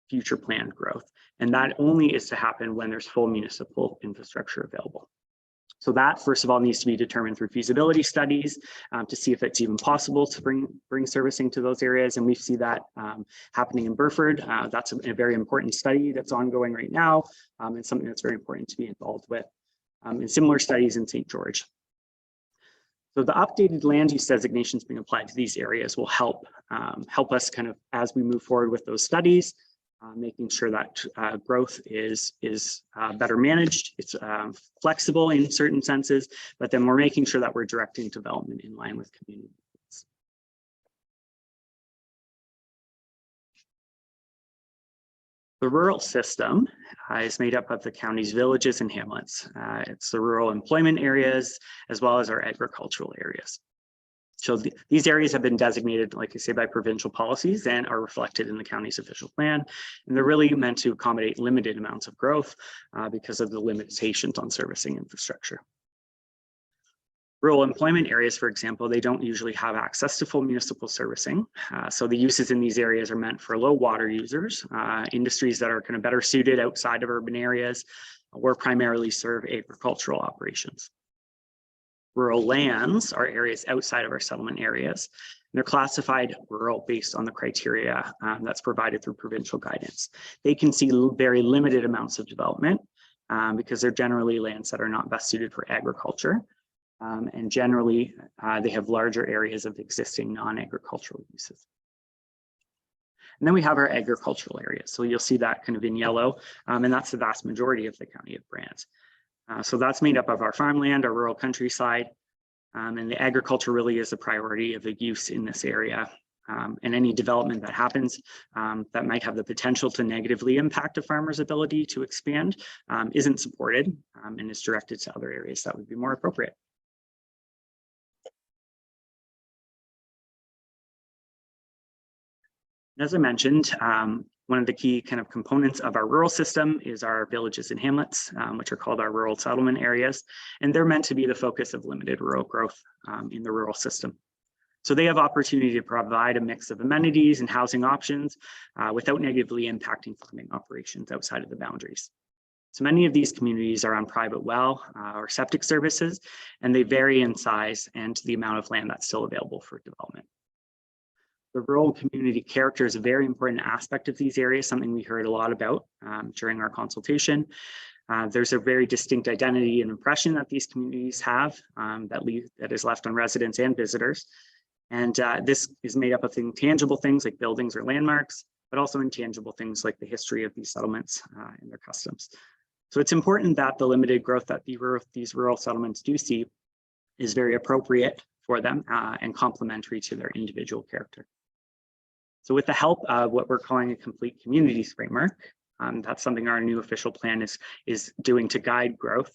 future planned growth. And that only is to happen when there's full municipal infrastructure available. So that, first of all, needs to be determined through feasibility studies to see if it's even possible to bring servicing to those areas. And we see that happening in Burford. That's a very important study that's ongoing right now, and something that's very important to be involved with. And similar studies in St. George. So the updated land use designations being applied to these areas will help us kind of as we move forward with those studies. Making sure that growth is better managed, it's flexible in certain senses, but then we're making sure that we're directing development in line with community needs. The rural system is made up of the county's villages and hamlets. It's the rural employment areas as well as our agricultural areas. So these areas have been designated, like I say, by provincial policies and are reflected in the county's official plan. And they're really meant to accommodate limited amounts of growth because of the limitations on servicing infrastructure. Rural employment areas, for example, they don't usually have access to full municipal servicing. So the uses in these areas are meant for low water users, industries that are kind of better suited outside of urban areas or primarily serve agricultural operations. Rural lands are areas outside of our settlement areas. They're classified rural based on the criteria that's provided through provincial guidance. They can see very limited amounts of development because they're generally lands that are not best suited for agriculture. And generally, they have larger areas of existing non-agricultural uses. And then we have our agricultural areas. So you'll see that kind of in yellow, and that's the vast majority of the county of Brant. So that's made up of our farmland, our rural countryside, and the agriculture really is a priority of the use in this area. And any development that happens that might have the potential to negatively impact a farmer's ability to expand isn't supported and is directed to other areas that would be more appropriate. As I mentioned, one of the key kind of components of our rural system is our villages and hamlets, which are called our rural settlement areas, and they're meant to be the focus of limited rural growth in the rural system. So they have opportunity to provide a mix of amenities and housing options without negatively impacting farming operations outside of the boundaries. So many of these communities are on private well or septic services, and they vary in size and the amount of land that's still available for development. The rural community character is a very important aspect of these areas, something we heard a lot about during our consultation. There's a very distinct identity and impression that these communities have that is left on residents and visitors. And this is made up of intangible things like buildings or landmarks, but also intangible things like the history of these settlements and their customs. So it's important that the limited growth that these rural settlements do see is very appropriate for them and complementary to their individual character. So with the help of what we're calling a complete communities framework, that's something our new official plan is doing to guide growth,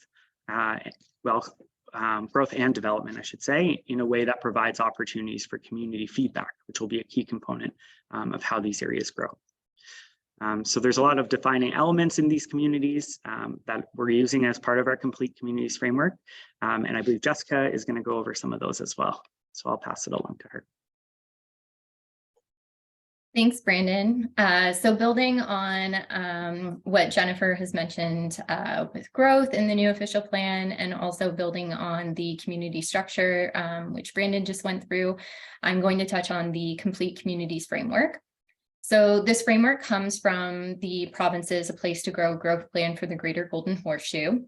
growth and development, I should say, in a way that provides opportunities for community feedback, which will be a key component of how these areas grow. So there's a lot of defining elements in these communities that we're using as part of our complete communities framework. And I believe Jessica is going to go over some of those as well. So I'll pass it along to her. Thanks, Brandon. So building on what Jennifer has mentioned with growth in the new official plan and also building on the community structure, which Brandon just went through, I'm going to touch on the complete communities framework. So this framework comes from the province's A Place to Grow growth plan for the Greater Golden Horseshoe.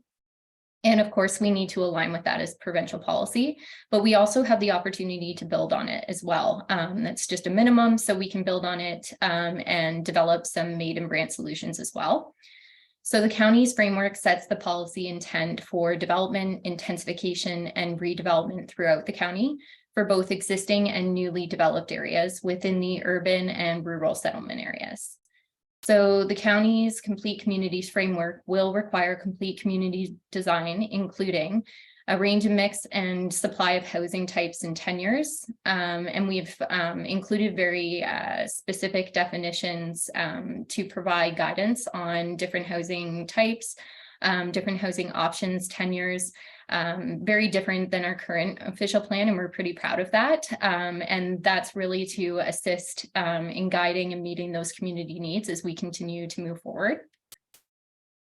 And of course, we need to align with that as provincial policy, but we also have the opportunity to build on it as well. That's just a minimum, so we can build on it and develop some made in Brant solutions as well. So the county's framework sets the policy intent for development, intensification, and redevelopment throughout the county for both existing and newly developed areas within the urban and rural settlement areas. So the county's complete communities framework will require complete community design, including a range of mix and supply of housing types and tenures. And we've included very specific definitions to provide guidance on different housing types, different housing options, tenures, very different than our current official plan, and we're pretty proud of that. And that's really to assist in guiding and meeting those community needs as we continue to move forward.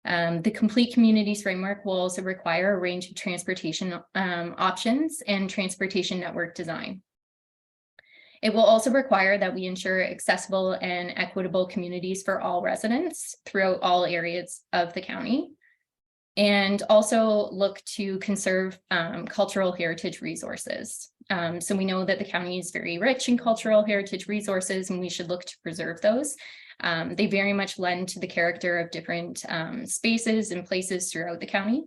The complete communities framework will also require a range of transportation options and transportation network design. It will also require that we ensure accessible and equitable communities for all residents throughout all areas of the county, and also look to conserve cultural heritage resources. So we know that the county is very rich in cultural heritage resources, and we should look to preserve those. They very much lend to the character of different spaces and places throughout the county.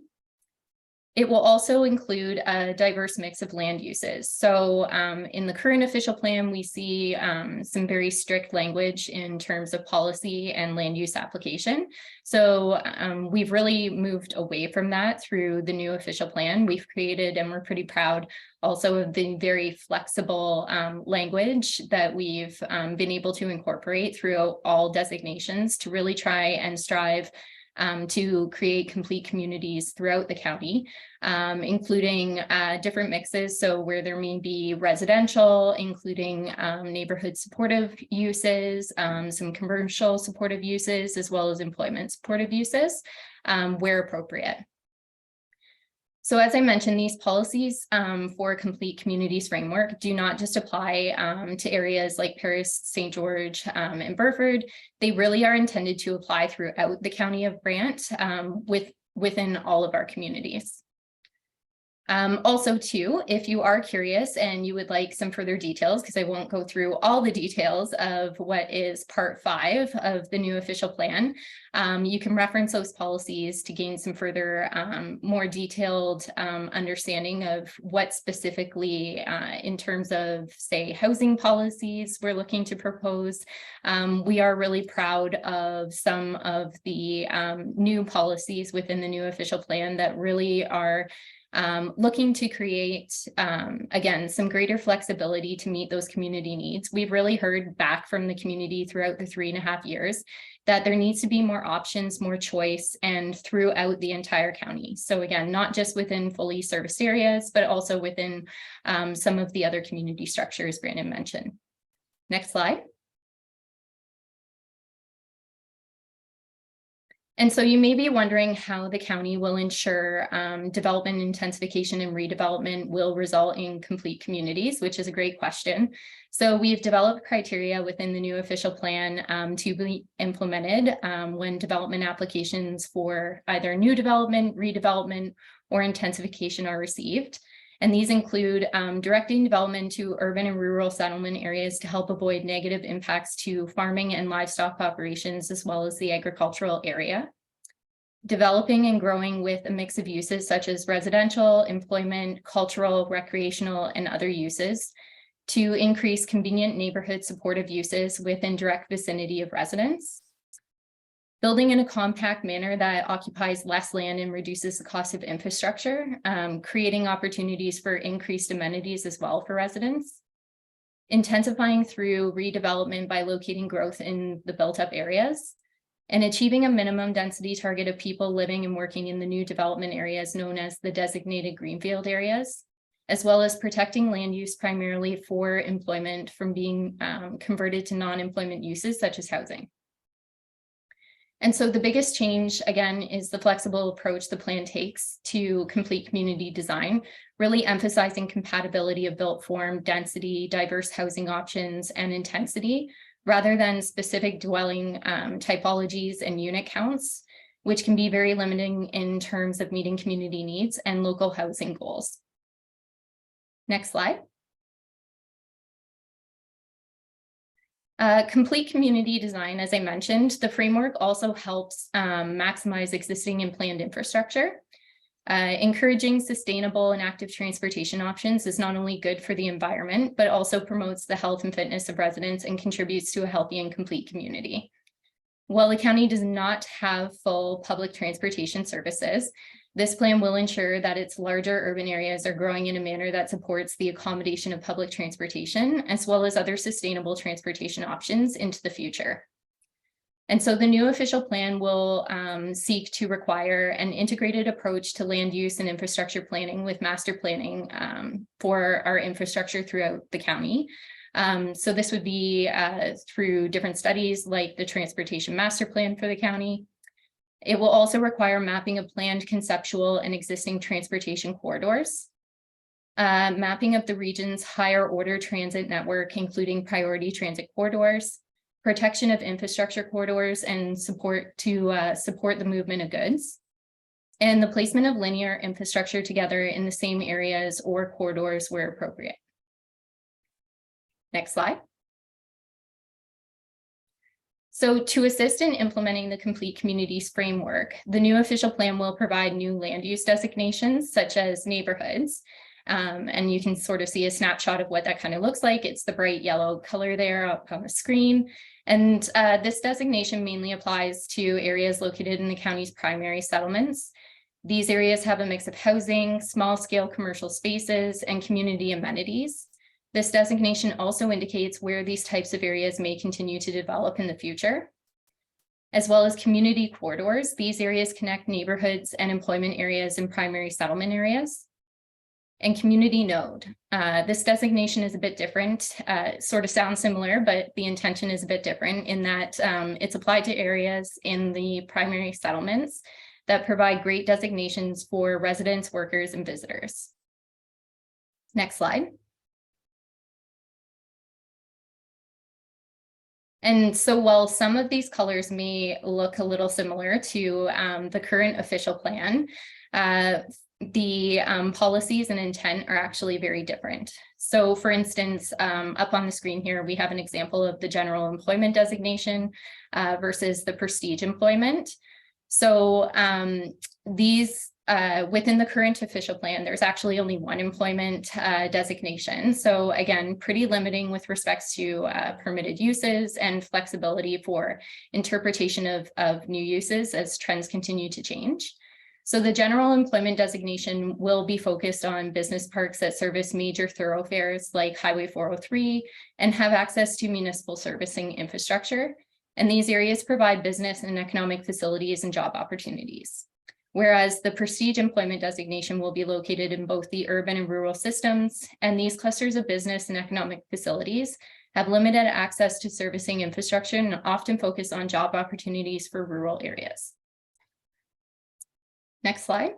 It will also include a diverse mix of land uses. So in the current official plan, we see some very strict language in terms of policy and land use application. So we've really moved away from that through the new official plan. We've created, and we're pretty proud also of the very flexible language that we've been able to incorporate throughout all designations to really try and strive to create complete communities throughout the county, including different mixes. So where there may be residential, including neighborhood supportive uses, some commercial supportive uses, as well as employment supportive uses, where appropriate. So as I mentioned, these policies for complete communities framework do not just apply to areas like Paris, St. George, and Burford. They really are intended to apply throughout the county of Brant within all of our communities. Also too, if you are curious and you would like some further details, because I won't go through all the details of what is part 5 of the new official plan, you can reference those policies to gain some further more detailed understanding of what specifically in terms of, say, housing policies we're looking to propose. We are really proud of some of the new policies within the new official plan that really are looking to create, again, some greater flexibility to meet those community needs. We've really heard back from the community throughout the 3.5 years that there needs to be more options, more choice, and throughout the entire county. So again, not just within fully serviced areas, but also within some of the other community structures Brandon mentioned. Next slide. And so you may be wondering how the county will ensure development, intensification, and redevelopment will result in complete communities, which is a great question. So we've developed criteria within the new official plan to be implemented when development applications for either new development, redevelopment, or intensification are received. And these include directing development to urban and rural settlement areas to help avoid negative impacts to farming and livestock operations, as well as the agricultural area. Developing and growing with a mix of uses such as residential, employment, cultural, recreational, and other uses to increase convenient neighborhood supportive uses within direct vicinity of residents. Building in a compact manner that occupies less land and reduces the cost of infrastructure, creating opportunities for increased amenities as well for residents. Intensifying through redevelopment by locating growth in the built-up areas. And achieving a minimum density target of people living and working in the new development areas known as the designated greenfield areas, as well as protecting land use primarily for employment from being converted to non-employment uses such as housing. And so the biggest change, again, is the flexible approach the plan takes to complete community design, really emphasizing compatibility of built form, density, diverse housing options, and intensity, rather than specific dwelling typologies and unit counts, which can be very limiting in terms of meeting community needs and local housing goals. Next slide. Complete community design, as I mentioned, the framework also helps maximize existing and planned infrastructure. Encouraging sustainable and active transportation options is not only good for the environment, but also promotes the health and fitness of residents and contributes to a healthy and complete community. While the county does not have full public transportation services, this plan will ensure that its larger urban areas are growing in a manner that supports the accommodation of public transportation, as well as other sustainable transportation options into the future. And so the new official plan will seek to require an integrated approach to land use and infrastructure planning with master planning for our infrastructure throughout the county. So this would be through different studies like the Transportation Master Plan for the county. It will also require mapping of planned conceptual and existing transportation corridors, mapping of the region's higher order transit network, including priority transit corridors, protection of infrastructure corridors and support the movement of goods, and the placement of linear infrastructure together in the same areas or corridors where appropriate. Next slide. So to assist in implementing the Complete Communities framework, the new official plan will provide new land use designations such as neighborhoods. And you can sort of see a snapshot of what that kind of looks like. It's the bright yellow color there up on the screen. And this designation mainly applies to areas located in the county's primary settlements. These areas have a mix of housing, small scale commercial spaces, and community amenities. This designation also indicates where these types of areas may continue to develop in the future. As well as community corridors, these areas connect neighborhoods and employment areas in primary settlement areas. And community node. This designation is a bit different, sort of sounds similar, but the intention is a bit different in that it's applied to areas in the primary settlements that provide great designations for residents, workers, and visitors. Next slide. And so while some of these colors may look a little similar to the current official plan, the policies and intent are actually very different. So for instance, up on the screen here, we have an example of the general employment designation versus the prestige employment. So these within the current official plan, there's actually only one employment designation. So again, pretty limiting with respects to permitted uses and flexibility for interpretation of new uses as trends continue to change. So the general employment designation will be focused on business parks that service major thoroughfares like Highway 403 and have access to municipal servicing infrastructure. And these areas provide business and economic facilities and job opportunities. Whereas the prestige employment designation will be located in both the urban and rural systems, and these clusters of business and economic facilities have limited access to servicing infrastructure and often focus on job opportunities for rural areas. Next slide.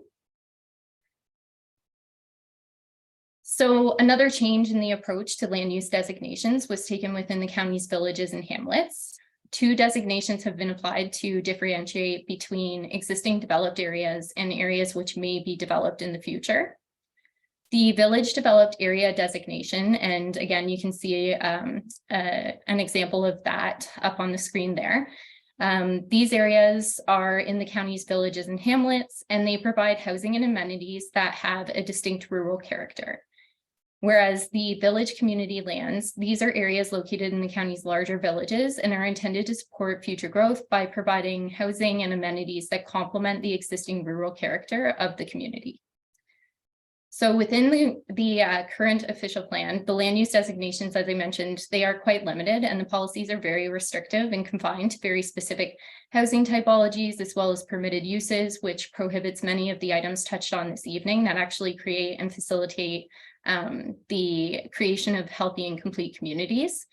So another change in the approach to land use designations was taken within the county's villages and hamlets. Two designations have been applied to differentiate between existing developed areas and areas which may be developed in the future. The village developed area designation, and again, you can see an example of that up on the screen there. These areas are in the county's villages and hamlets, and they provide housing and amenities that have a distinct rural character. Whereas the village community lands, these are areas located in the county's larger villages and are intended to support future growth by providing housing and amenities that complement the existing rural character of the community. So within the current official plan, the land use designations, as I mentioned, they are quite limited, and the policies are very restrictive and confined to very specific housing typologies, as well as permitted uses, which prohibits many of the items touched on this evening that actually create and facilitate the creation of healthy and complete communities.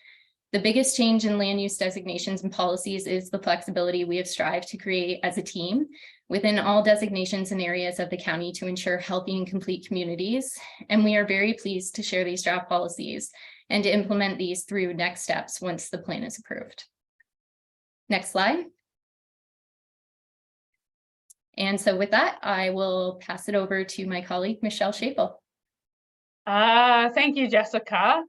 The biggest change in land use designations and policies is the flexibility we have strived to create as a team within all designations and areas of the county to ensure healthy and complete communities. And we are very pleased to share these draft policies and to implement these through next steps once the plan is approved. Next slide. And so with that, I will pass it over to my colleague, Michelle Schapel. Thank you, Jessica.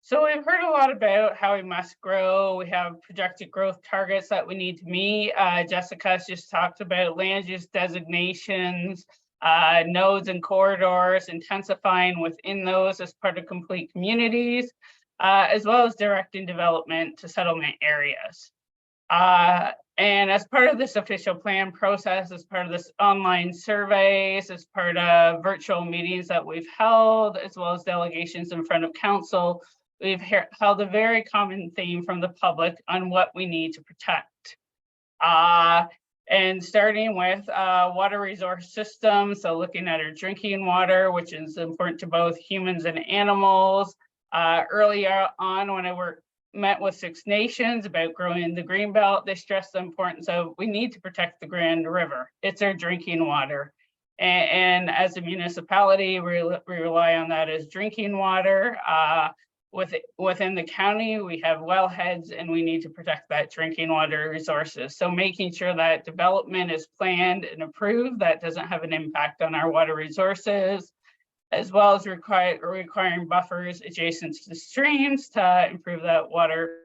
So we've heard a lot about how we must grow. We have projected growth targets that we need to meet. Jessica's just talked about land use designations, nodes and corridors, intensifying within those as part of complete communities, as well as directing development to settlement areas. And as part of this official plan process, as part of this online surveys, as part of virtual meetings that we've held, as well as delegations in front of council, we've held a very common theme from the public on what we need to protect. And starting with water resource systems, so looking at our drinking water, which is important to both humans and animals. Earlier on, when I met with Six Nations about growing the Greenbelt, they stressed the importance of we need to protect the Grand River. It's our drinking water. And as a municipality, we rely on that as drinking water. Within the county, we have wellheads and we need to protect that drinking water resources. So making sure that development is planned and approved, that doesn't have an impact on our water resources, as well as requiring buffers adjacent to the streams to improve that water.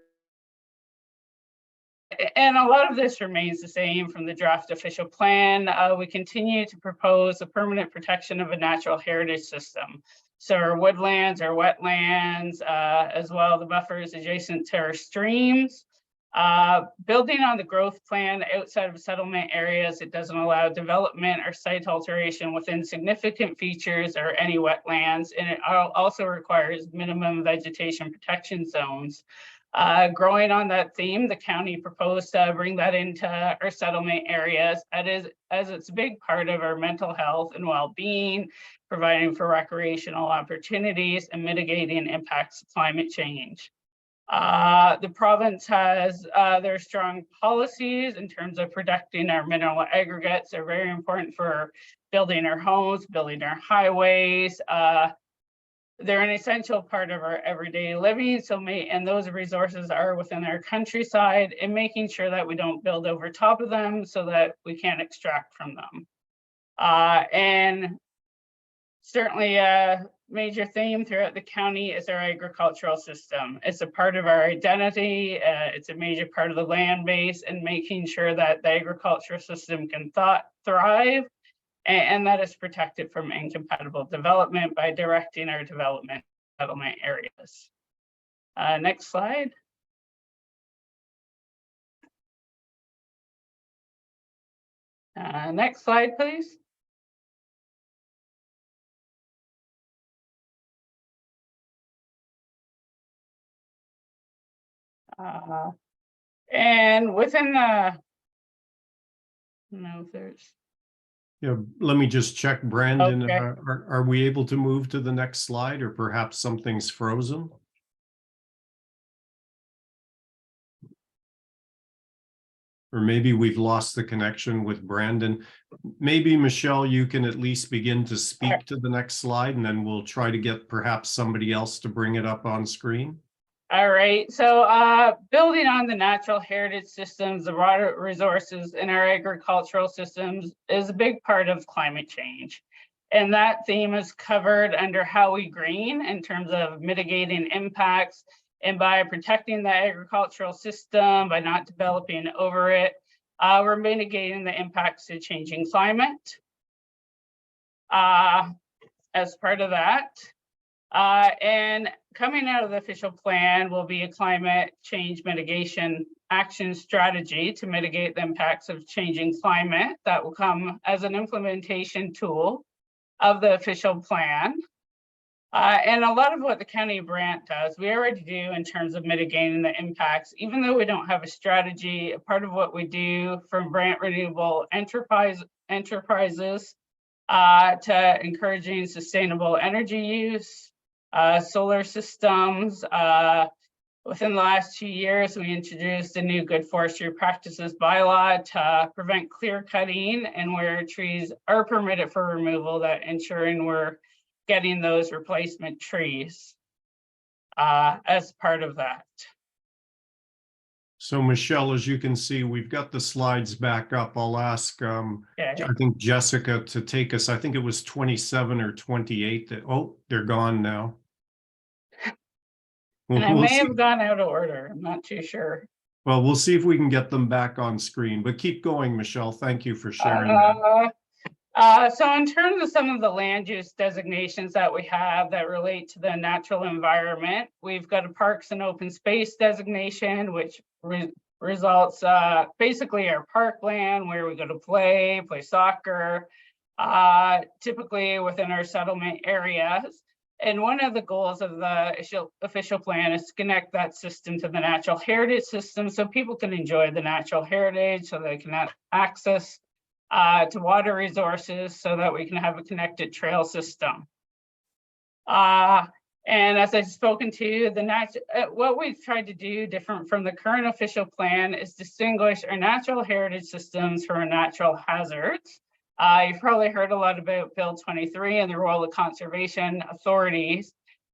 And a lot of this remains the same from the draft official plan. We continue to propose a permanent protection of a natural heritage system. So our woodlands, our wetlands, as well the buffers adjacent to our streams. Building on the growth plan outside of settlement areas, it doesn't allow development or site alteration within significant features or any wetlands, and it also requires minimum vegetation protection zones. Growing on that theme, the county proposed to bring that into our settlement areas as it's a big part of our mental health and well-being, providing for recreational opportunities and mitigating impacts of climate change. The province has their strong policies in terms of protecting our mineral aggregates. They're very important for building our homes, building our highways. They're an essential part of our everyday living. And those resources are within our countryside, and making sure that we don't build over top of them so that we can't extract from them. And certainly a major theme throughout the county is our agricultural system. It's a part of our identity. It's a major part of the land base, and making sure that the agricultural system can thrive and that is protected from incompatible development by directing our development settlement areas. Next slide. Next slide, please. And within the, no, there's. Yeah, let me just check, Brandon. Okay. Are we able to move to the next slide, or perhaps something's frozen? Or maybe we've lost the connection with Brandon. Maybe, Michelle, you can at least begin to speak to the next slide, and then we'll try to get perhaps somebody else to bring it up on screen. All right, so building on the natural heritage systems, the water resources in our agricultural systems is a big part of climate change. And that theme is covered under how we green in terms of mitigating impacts, and by protecting the agricultural system, by not developing over it, we're mitigating the impacts to changing climate. As part of that, and coming out of the official plan will be a climate change mitigation action strategy to mitigate the impacts of changing climate that will come as an implementation tool of the official plan. And a lot of what the county Brant does, we already do in terms of mitigating the impacts, even though we don't have a strategy. A part of what we do from Brant Renewable Enterprises to encouraging sustainable energy use, solar systems. Within the last 2 years, we introduced a new good forestry practices bylaw to prevent clear cutting and where trees are permitted for removal, that ensuring we're getting those replacement trees as part of that. So Michelle, as you can see, we've got the slides back up. I'll ask, Okay. I think Jessica to take us, I think it was 27 or 28 that, oh, they're gone now. And I We'll may see. have gone out of order, I'm not too sure. Well, we'll see if we can get them back on screen, but keep going, Michelle. Thank you for sharing that. So in terms of some of the land use designations that we have that relate to the natural environment, we've got a parks and open space designation, which results basically our parkland where we go to play soccer, typically within our settlement areas. And one of the goals of the official plan is to connect that system to the natural heritage system so people can enjoy the natural heritage, so they can have access to water resources so that we can have a connected trail system. And as I've spoken to, what we've tried to do different from the current official plan is distinguish our natural heritage systems from our natural hazards. You've probably heard a lot about Bill 23 and the role of conservation authorities,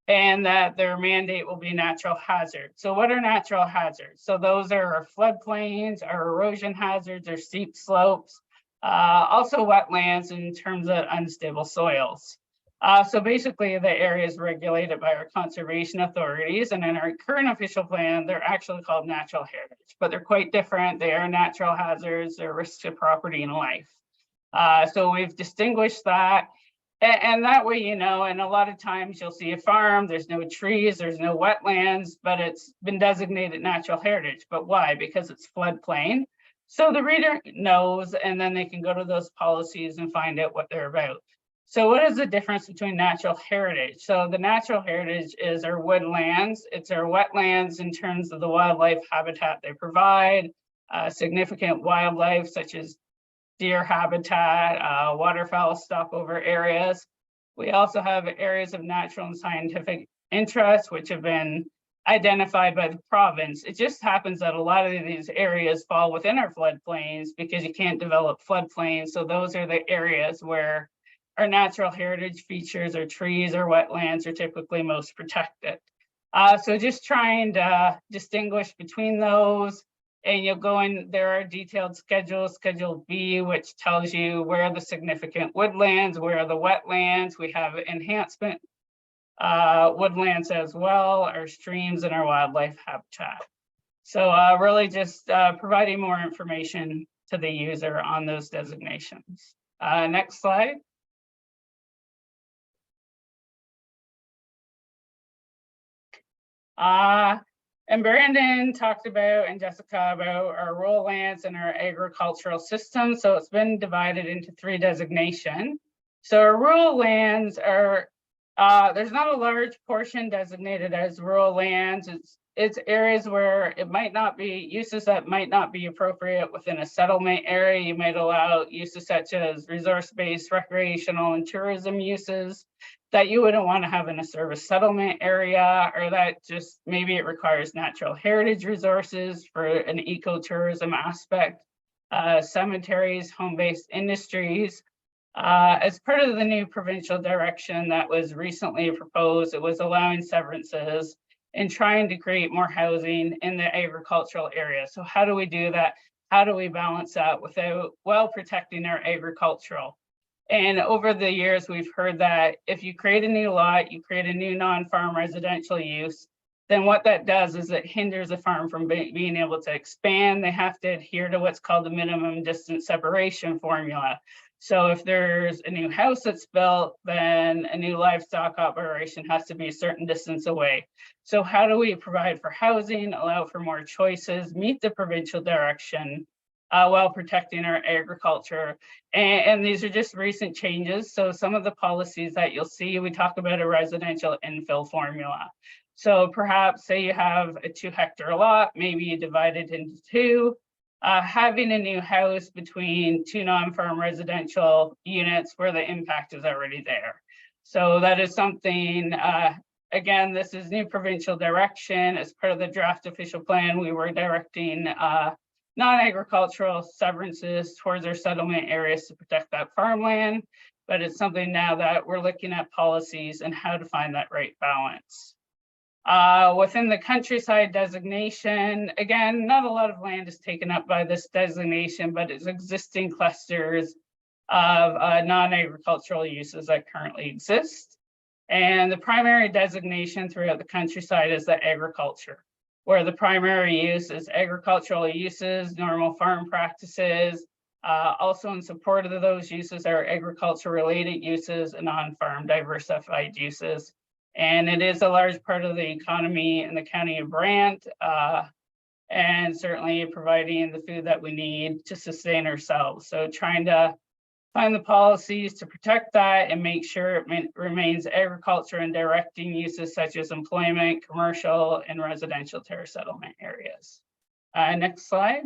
and that their mandate will be natural hazards. So what are natural hazards? So those are our floodplains, our erosion hazards, our steep slopes, also wetlands in terms of unstable soils. So basically the areas regulated by our conservation authorities, and in our current official plan, they're actually called natural heritage, but they're quite different. They are natural hazards, they're risks to property and life. So we've distinguished that, and that way, you know, and a lot of times you'll see a farm, there's no trees, there's no wetlands, but it's been designated natural heritage. But why? Because it's floodplain. So the reader knows, and then they can go to those policies and find out what they're about. So what is the difference between natural heritage? So the natural heritage is our woodlands, it's our wetlands in terms of the wildlife habitat they provide, significant wildlife such as deer habitat, waterfowl stopover areas. We also have areas of natural and scientific interest, which have been identified by the province. It just happens that a lot of these areas fall within our floodplains because you can't develop floodplains. So those are the areas where our natural heritage features or trees or wetlands are typically most protected. So just trying to distinguish between those. And you'll go in, there are detailed schedules, Schedule B, which tells you where are the significant woodlands, where are the wetlands. We have enhancement woodlands as well, our streams and our wildlife habitat. So really just providing more information to the user on those designations. Next slide. And Brandon talked about, and Jessica, about our rural lands and our agricultural system. So it's been divided into 3 designations. So our rural lands are, there's not a large portion designated as rural lands. It's areas where it might not be, uses that might not be appropriate within a settlement area. You might allow uses such as resource-based recreational and tourism uses that you wouldn't want to have in a service settlement area, or that just maybe it requires natural heritage resources for an ecotourism aspect, cemeteries, home-based industries. As part of the new provincial direction that was recently proposed, it was allowing severances and trying to create more housing in the agricultural area. So how do we do that? How do we balance that without while protecting our agricultural? And over the years, we've heard that if you create a new lot, you create a new non-farm residential use, then what that does is it hinders a farm from being able to expand. They have to adhere to what's called the minimum distance separation formula. So if there's a new house that's built, then a new livestock operation has to be a certain distance away. So how do we provide for housing, allow for more choices, meet the provincial direction, while protecting our agriculture? And these are just recent changes. So some of the policies that you'll see, we talk about a residential infill formula. So perhaps say you have a 2-hectare lot, maybe you divide it into 2, having a new house between 2 non-farm residential units where the impact is already there. So that is something, again, this is new provincial direction. As part of the draft official plan, we were directing non-agricultural severances towards our settlement areas to protect that farmland, but it's something now that we're looking at policies and how to find that right balance. Within the countryside designation, again, not a lot of land is taken up by this designation, but it's existing clusters of non-agricultural uses that currently exist. And the primary designation throughout the countryside is the agriculture, where the primary use is agricultural uses, normal farm practices. Also in support of those uses are agriculture related uses and on-farm diversified uses. And it is a large part of the economy in the county of Brant. and certainly providing the food that we need to sustain ourselves. So trying to find the policies to protect that and make sure it remains agriculture and directing uses such as employment, commercial, and residential terrace settlement areas. Next slide.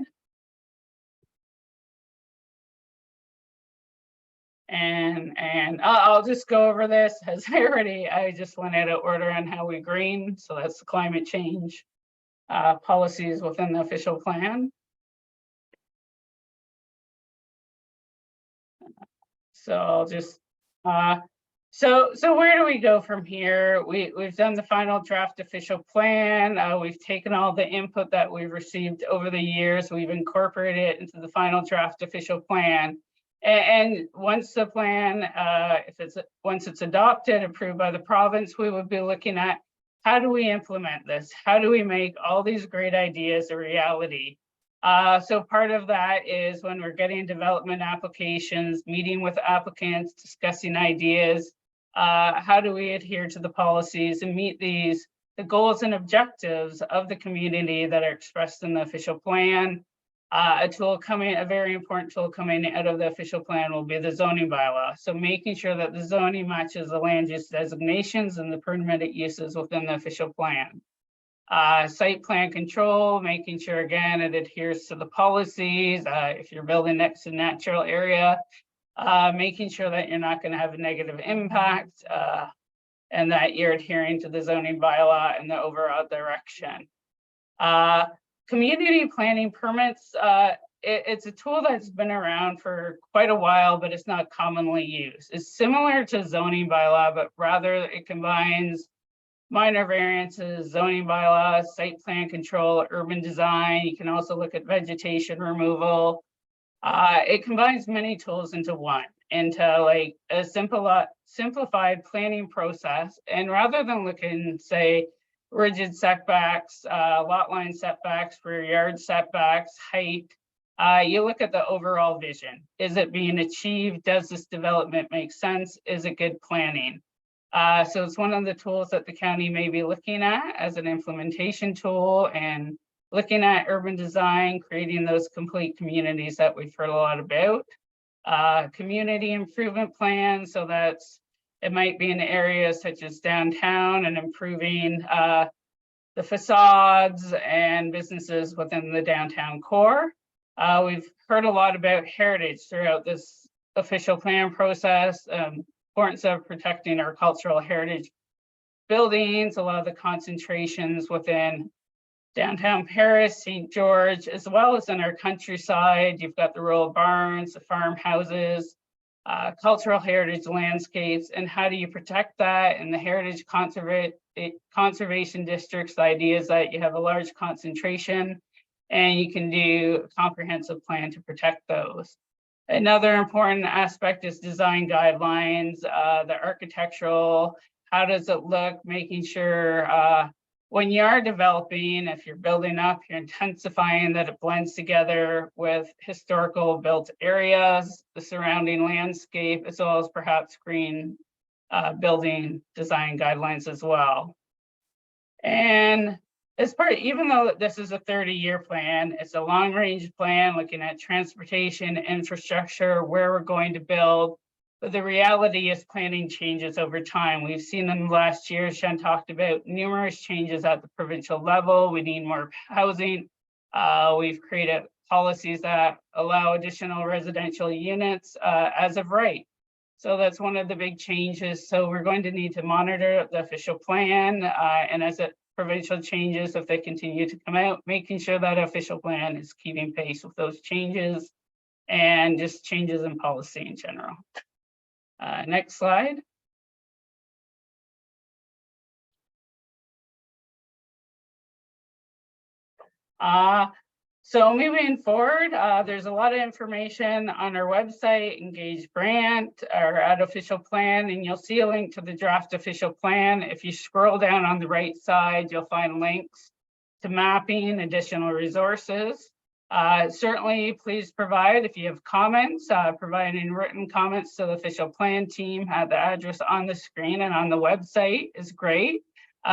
And I'll just go over this as I just went out of order on how we green. So that's the climate change policies within the official plan. So I'll just, so where do we go from here? We've done the final draft official plan. We've taken all the input that we've received over the years. We've incorporated it into the final draft official plan. And once the plan, once it's adopted, approved by the province, we would be looking at how do we implement this? How do we make all these great ideas a reality? So part of that is when we're getting development applications, meeting with applicants, discussing ideas, how do we adhere to the policies and meet the goals and objectives of the community that are expressed in the official plan. A very important tool coming out of the official plan will be the zoning bylaw. So making sure that the zoning matches the land use designations and the permitted uses within the official plan. Site plan control, making sure again it adheres to the policies. If you're building next to natural area, making sure that you're not going to have a negative impact and that you're adhering to the zoning bylaw and the overall direction. Community planning permits, it's a tool that's been around for quite a while, but it's not commonly used. It's similar to zoning bylaw, but rather it combines minor variances, zoning bylaws, site plan control, urban design. You can also look at vegetation removal. It combines many tools into one, into like a simplified planning process. And rather than looking, say, rigid setbacks, lot line setbacks, rear yard setbacks, height, you look at the overall vision. Is it being achieved? Does this development make sense? Is it good planning? So it's one of the tools that the county may be looking at as an implementation tool and looking at urban design, creating those complete communities that we've heard a lot about. Community improvement plans, so it might be in areas such as downtown and improving the facades and businesses within the downtown core. We've heard a lot about heritage throughout this official plan process, importance of protecting our cultural heritage buildings, a lot of the concentrations within downtown Paris, St. George, as well as in our countryside. You've got the rural barns, the farmhouses, cultural heritage landscapes, and how do you protect that? And the heritage conservation districts, the idea is that you have a large concentration and you can do a comprehensive plan to protect those. Another important aspect is design guidelines, the architectural, how does it look, making sure when you are developing, if you're building up, you're intensifying that it blends together with historical built areas, the surrounding landscape, as well as perhaps green building design guidelines as well. And as part of, even though this is a 30-year plan, it's a long-range plan looking at transportation, infrastructure, where we're going to build. But the reality is planning changes over time. We've seen in the last year, Sean talked about numerous changes at the provincial level. We need more housing. We've created policies that allow additional residential units as of right. So that's one of the big changes. So we're going to need to monitor the official plan and as it provincial changes, if they continue to come out, making sure that official plan is keeping pace with those changes and just changes in policy in general. Next slide. So moving forward, there's a lot of information on our website, Engage Grant, our ad official plan, and you'll see a link to the draft official plan. If you scroll down on the right side, you'll find links to mapping, additional resources. Certainly, please provide, if you have comments, providing written comments to the official plan team at the address on the screen and on the website is great.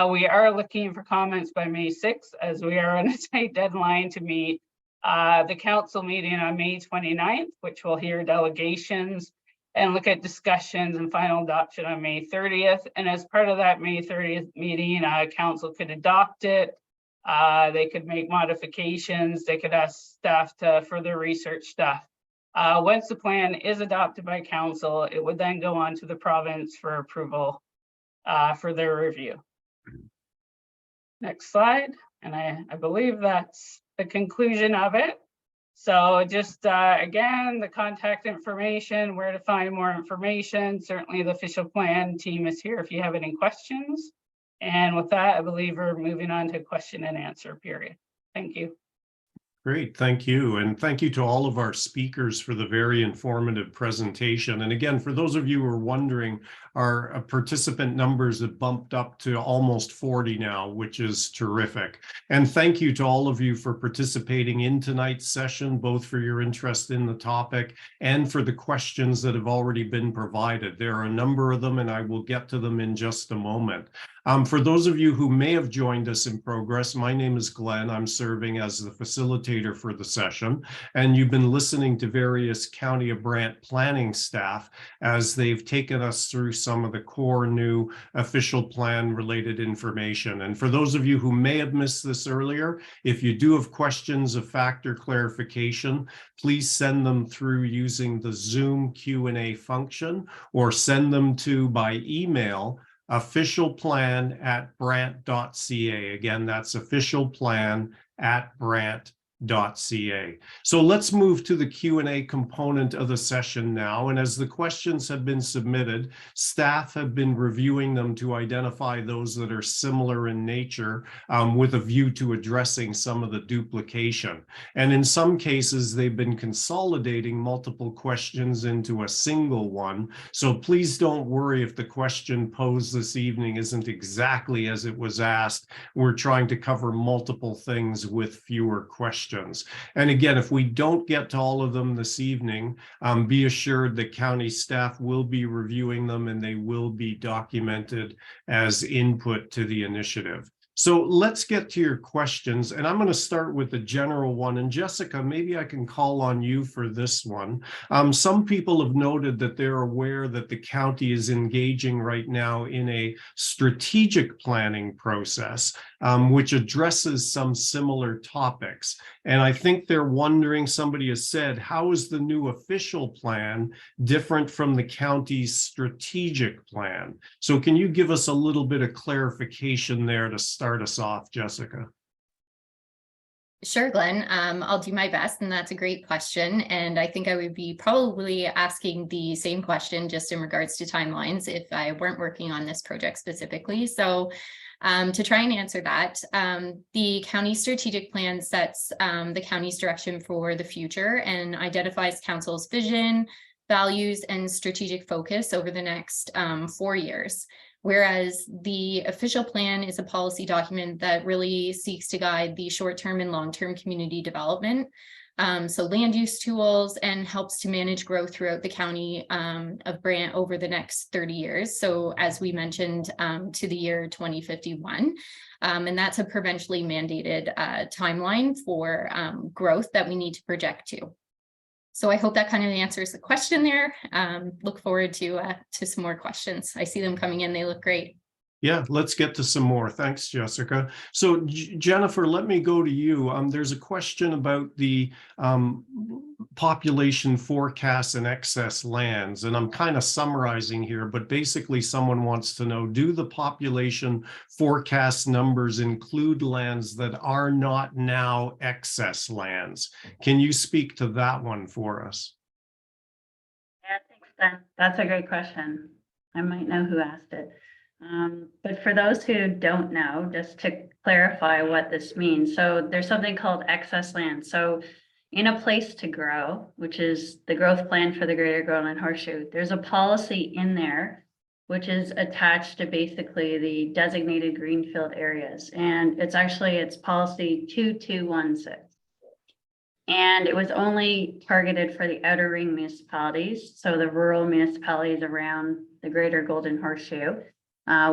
We are looking for comments by May 6th, as we are on a tight deadline to meet the council meeting on May 29th, which will hear delegations and look at discussions and final adoption on May 30th. And as part of that May 30th meeting, council could adopt it. They could make modifications. They could ask staff to further research stuff. Once the plan is adopted by council, it would then go on to the province for approval for their review. Next slide. And I believe that's the conclusion of it. So just again, the contact information, where to find more information. Certainly the official plan team is here if you have any questions. And with that, I believe we're moving on to question and answer period. Thank you. Great, thank you. And thank you to all of our speakers for the very informative presentation. And again, for those of you who are wondering, our participant numbers have bumped up to almost 40 now, which is terrific. And thank you to all of you for participating in tonight's session, both for your interest in the topic and for the questions that have already been provided. There are a number of them, and I will get to them in just a moment. For those of you who may have joined us in progress, my name is Glenn. I'm serving as the facilitator for the session, and you've been listening to various County of Brant planning staff as they've taken us through some of the core new official plan related information. And for those of you who may have missed this earlier, if you do have questions of factor clarification, please send them through using the Zoom Q&A function, or send them to by email officialplan@brant.ca. Again, that's officialplan@brant.ca. So let's move to the Q&A component of the session now. And as the questions have been submitted, staff have been reviewing them to identify those that are similar in nature, with a view to addressing some of the duplication. And in some cases, they've been consolidating multiple questions into a single one. So please don't worry if the question posed this evening isn't exactly as it was asked. We're trying to cover multiple things with fewer questions. And again, if we don't get to all of them this evening, be assured that county staff will be reviewing them and they will be documented as input to the initiative. So let's get to your questions, and I'm going to start with the general one. And Jessica, maybe I can call on you for this one. Some people have noted that they're aware that the county is engaging right now in a strategic planning process, which addresses some similar topics. And I think they're wondering, somebody has said, how is the new official plan different from the county's strategic plan? So can you give us a little bit of clarification there to start us off, Jessica? Sure, Glenn. I'll do my best, and that's a great question. And I think I would be probably asking the same question just in regards to timelines if I weren't working on this project specifically. So to try and answer that, the county strategic plan sets the county's direction for the future and identifies council's vision, values, and strategic focus over the next 4 years. Whereas the official plan is a policy document that really seeks to guide the short-term and long-term community development. So land use tools, and helps to manage growth throughout the county of Brant over the next 30 years. So as we mentioned, to the year 2051. And that's a provincially mandated timeline for growth that we need to project to. So I hope that kind of answers the question there. Look forward to some more questions. I see them coming in. They look great. Yeah, let's get to some more. Thanks, Jessica. So Jennifer, let me go to you. There's a question about the population forecasts and excess lands, and I'm kind of summarizing here, but basically someone wants to know, do the population forecast numbers include lands that are not now excess lands? Can you speak to that one for us? Yeah, thanks, Ben. That's a great question. I might know who asked it. But for those who don't know, just to clarify what this means. So there's something called excess land. So in a place to grow, which is the growth plan for the Greater Groveland Horseshoe, there's a policy in there which is attached to basically the designated greenfield areas. And it's policy 2216. And it was only targeted for the outer ring municipalities. So the rural municipalities around the Greater Golden Horseshoe.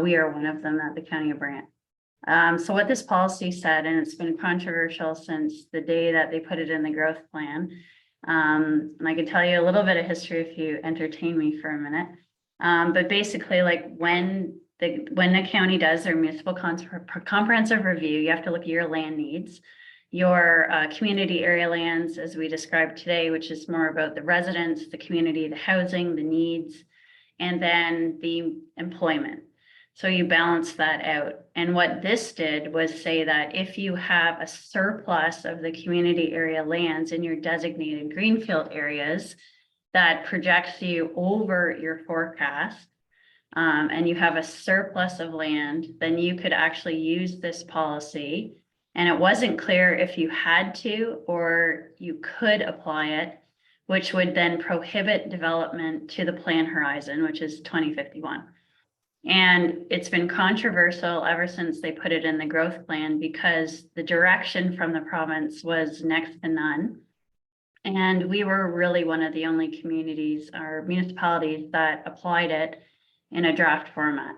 We are one of them at the County of Brant. So what this policy said, and it's been controversial since the day that they put it in the growth plan. And I can tell you a little bit of history if you entertain me for a minute. But basically, like when the county does their municipal comprehensive review, you have to look at your land needs, your community area lands, as we described today, which is more about the residents, the community, the housing, the needs, and then the employment. So you balance that out. And what this did was say that if you have a surplus of the community area lands in your designated greenfield areas that projects you over your forecast, and you have a surplus of land, then you could actually use this policy. And it wasn't clear if you had to or you could apply it, which would then prohibit development to the plan horizon, which is 2051. And it's been controversial ever since they put it in the growth plan because the direction from the province was next to none. And we were really one of the only communities or municipalities that applied it in a draft format.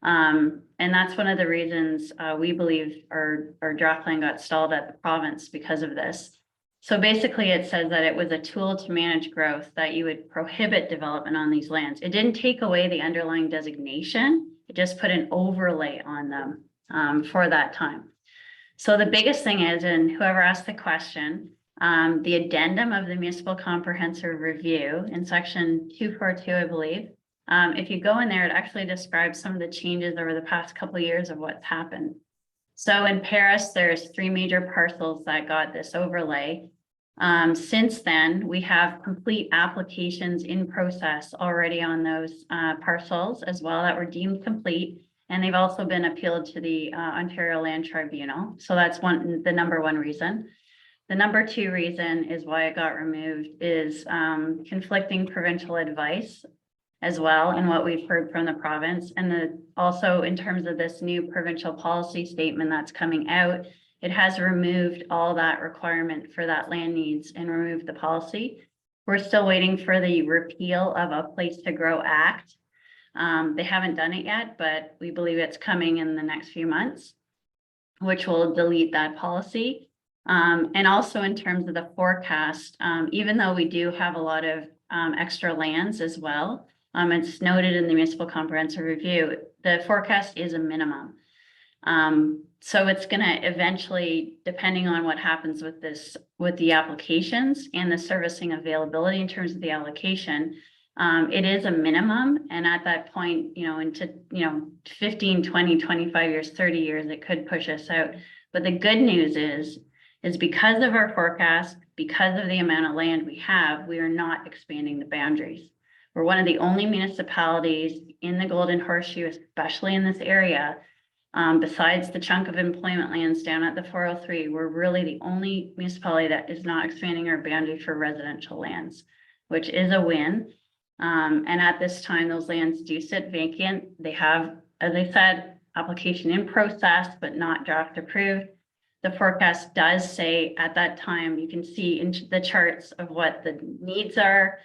And that's one of the reasons we believe our draft plan got stalled at the province because of this. So basically it says that it was a tool to manage growth, that you would prohibit development on these lands. It didn't take away the underlying designation. It just put an overlay on them for that time. So the biggest thing is, and whoever asked the question, the addendum of the Municipal Comprehensive Review in section 242, I believe. If you go in there, it actually describes some of the changes over the past couple of years of what's happened. So in Paris, there's 3 major parcels that got this overlay. Since then, we have complete applications in process already on those parcels as well that were deemed complete. And they've also been appealed to the Ontario Land Tribunal. So that's the number one reason. The number 2 reason is why it got removed is conflicting provincial advice as well, and what we've heard from the province. And also in terms of this new provincial policy statement that's coming out, it has removed all that requirement for that land needs and removed the policy. We're still waiting for the repeal of a Place to Grow Act. They haven't done it yet, but we believe it's coming in the next few months, which will delete that policy. And also in terms of the forecast, even though we do have a lot of extra lands as well, it's noted in the Municipal Comprehensive Review, the forecast is a minimum. So it's going to eventually, depending on what happens with this, with the applications and the servicing availability in terms of the allocation, it is a minimum. And at that point, into, 15, 20, 25 years, 30 years, it could push us out. But the good news is because of our forecast, because of the amount of land we have, we are not expanding the boundaries. We're one of the only municipalities in the Golden Horseshoe, especially in this area, besides the chunk of employment lands down at the 403, we're really the only municipality that is not expanding our boundary for residential lands, which is a win. And at this time, those lands do sit vacant. They have, as I said, application in process, but not draft approved. The forecast does say at that time, you can see in the charts of what the needs are,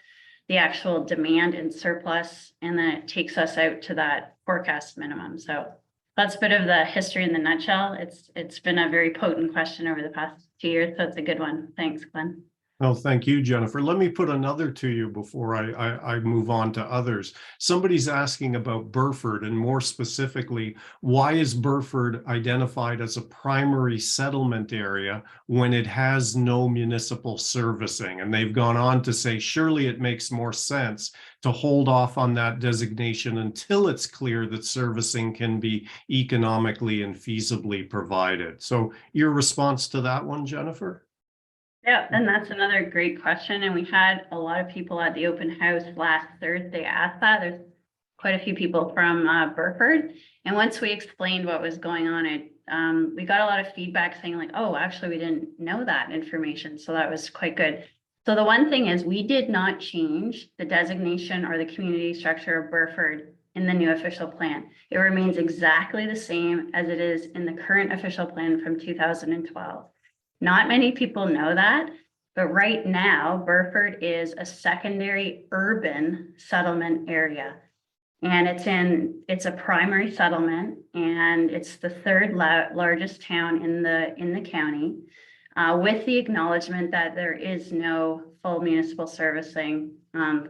the actual demand and surplus, and then it takes us out to that forecast minimum. So that's a bit of the history in the nutshell. It's been a very potent question over the past 2 years, so it's a good one. Thanks, Glenn. Well, thank you, Jennifer. Let me put another to you before I move on to others. Somebody's asking about Burford, and more specifically, why is Burford identified as a primary settlement area when it has no municipal servicing? And they've gone on to say, surely it makes more sense to hold off on that designation until it's clear that servicing can be economically and feasibly provided. So your response to that one, Jennifer? Yeah, and that's another great question. And we had a lot of people at the open house last Thursday ask that. There's quite a few people from Burford. And once we explained what was going on, we got a lot of feedback saying like, oh, actually, we didn't know that information. So that was quite good. So the one thing is we did not change the designation or the community structure of Burford in the new official plan. It remains exactly the same as it is in the current official plan from 2012. Not many people know that, but right now, Burford is a secondary urban settlement area. And it's a primary settlement, and it's the third largest town in the county, with the acknowledgement that there is no full municipal servicing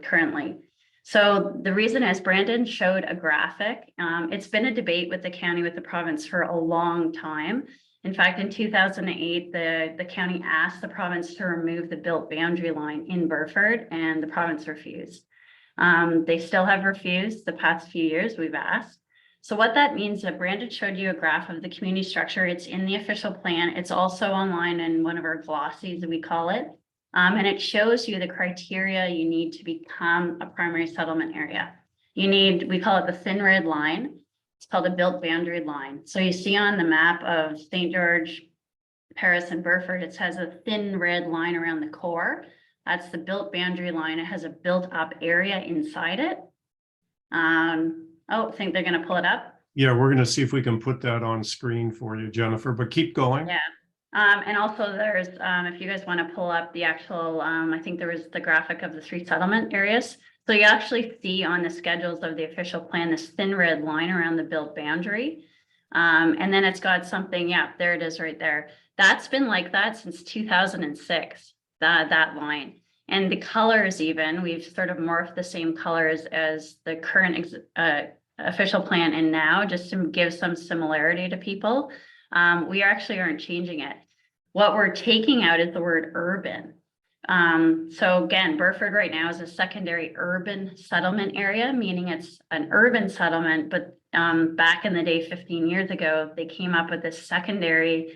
currently. So the reason is Brandon showed a graphic. It's been a debate with the county, with the province for a long time. In fact, in 2008, the county asked the province to remove the built boundary line in Burford, and the province refused. They still have refused the past few years. We've asked. So what that means that Brandon showed you a graph of the community structure. It's in the official plan. It's also online in one of our glossies, we call it. And it shows you the criteria you need to become a primary settlement area. We call it the thin red line. It's called a built boundary line. So you see on the map of St. George, Paris, and Burford, it has a thin red line around the core. That's the built boundary line. It has a built up area inside it. I think they're going to pull it up. Yeah, we're going to see if we can put that on screen for you, Jennifer, but keep going. Yeah. And also there's, if you guys want to pull up the actual, I think there was the graphic of the 3 settlement areas. So you actually see on the schedules of the official plan, this thin red line around the built boundary. And then it's got something, yeah, there it is right there. That's been like that since 2006, that line. And the colors even, we've sort of morphed the same colors as the current official plan and now, just to give some similarity to people. We actually aren't changing it. What we're taking out is the word urban. So again, Burford right now is a secondary urban settlement area, meaning it's an urban settlement, but back in the day, 15 years ago, they came up with this secondary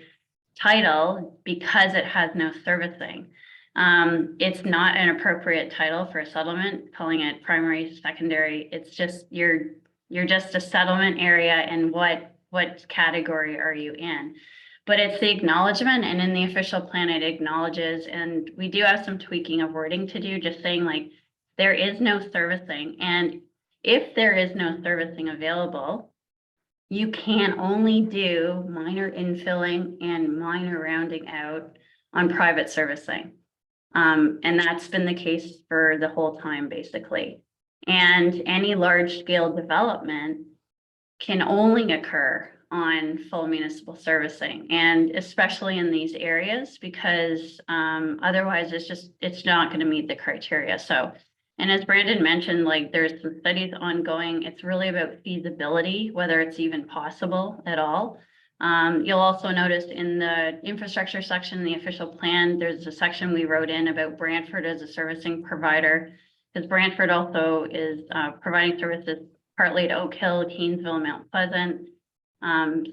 title because it has no servicing. It's not an appropriate title for a settlement, calling it primary, secondary. It's just, you're just a settlement area, and what category are you in? But it's the acknowledgement, and in the official plan, it acknowledges, and we do have some tweaking of wording to do, just saying like, there is no servicing. And if there is no servicing available, you can only do minor infilling and minor rounding out on private servicing. And that's been the case for the whole time, basically. And any large scale development can only occur on full municipal servicing, and especially in these areas, because otherwise it's not going to meet the criteria. So, and as Brandon mentioned, like there's some studies ongoing. It's really about feasibility, whether it's even possible at all. You'll also notice in the infrastructure section, in the official plan, there's a section we wrote in about Brantford as a servicing provider, because Brantford also is providing services partly to Oak Hill, Keensville, and Mount Pleasant.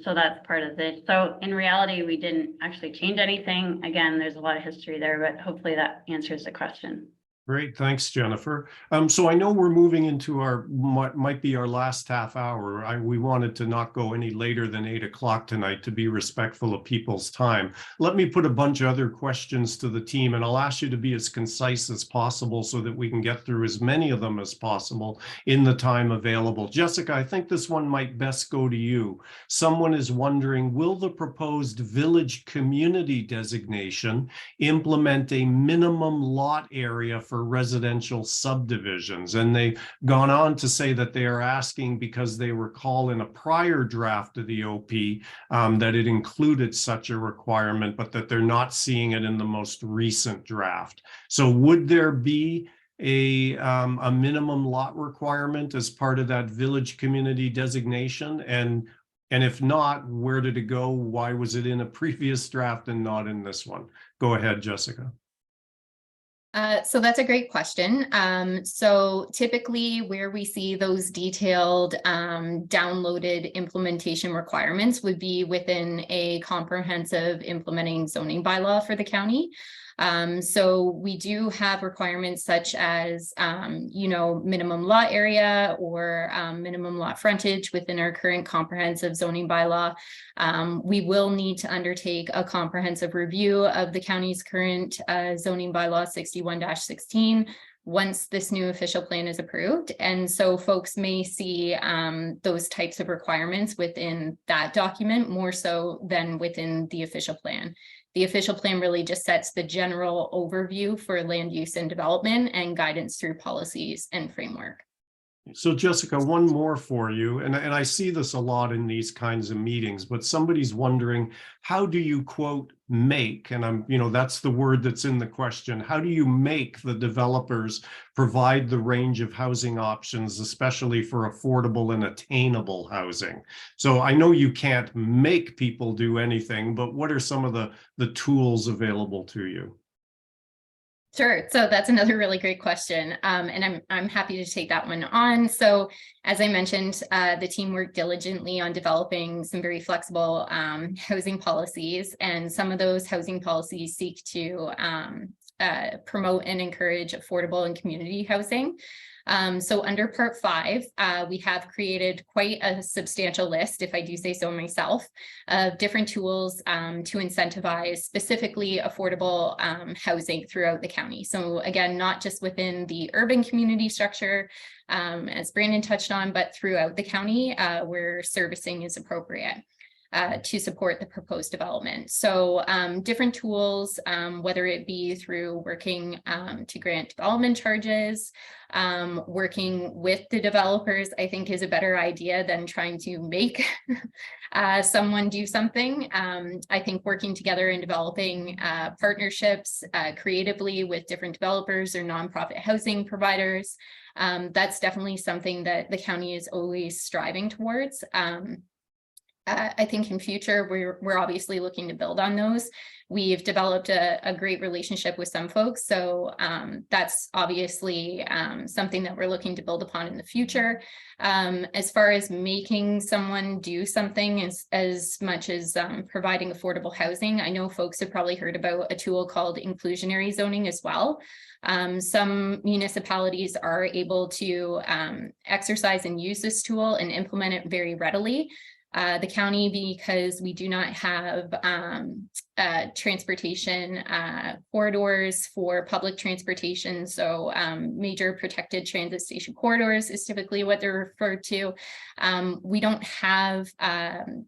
So that's part of this. So in reality, we didn't actually change anything. Again, there's a lot of history there, but hopefully that answers the question. Great, thanks, Jennifer. So I know we're moving into our, might be our last half hour. We wanted to not go any later than 8 o'clock tonight to be respectful of people's time. Let me put a bunch of other questions to the team, and I'll ask you to be as concise as possible so that we can get through as many of them as possible in the time available. Jessica, I think this one might best go to you. Someone is wondering, will the proposed village community designation implement a minimum lot area for residential subdivisions? And they've gone on to say that they are asking because they recall in a prior draft of the OP that it included such a requirement, but that they're not seeing it in the most recent draft. So would there be a minimum lot requirement as part of that village community designation? And if not, where did it go? Why was it in a previous draft and not in this one? Go ahead, Jessica. So that's a great question. So typically where we see those detailed downloaded implementation requirements would be within a comprehensive implementing zoning bylaw for the county. So we do have requirements such as, minimum lot area or minimum lot frontage within our current comprehensive zoning bylaw. We will need to undertake a comprehensive review of the county's current zoning bylaw 61-16 once this new official plan is approved. And so folks may see those types of requirements within that document more so than within the official plan. The official plan really just sets the general overview for land use and development and guidance through policies and framework. So Jessica, one more for you, and I see this a lot in these kinds of meetings, but somebody's wondering, how do you quote make, and that's the word that's in the question, how do you make the developers provide the range of housing options, especially for affordable and attainable housing? So I know you can't make people do anything, but what are some of the tools available to you? Sure. So that's another really great question. And I'm happy to take that one on. So as I mentioned, the team worked diligently on developing some very flexible housing policies, and some of those housing policies seek to promote and encourage affordable and community housing. So under Part 5, we have created quite a substantial list, if I do say so myself, of different tools to incentivize specifically affordable housing throughout the county. So again, not just within the urban community structure, as Brandon touched on, but throughout the county where servicing is appropriate. To support the proposed development. So different tools, whether it be through working to grant development charges, working with the developers, I think is a better idea than trying to make someone do something. I think working together and developing partnerships creatively with different developers or nonprofit housing providers, that's definitely something that the county is always striving towards. I think in future, we're obviously looking to build on those. We've developed a great relationship with some folks. So that's obviously something that we're looking to build upon in the future. As far as making someone do something as much as providing affordable housing, I know folks have probably heard about a tool called inclusionary zoning as well. Some municipalities are able to exercise and use this tool and implement it very readily. The county, because we do not have transportation corridors for public transportation, so major protected transit station corridors is typically what they're referred to. We don't have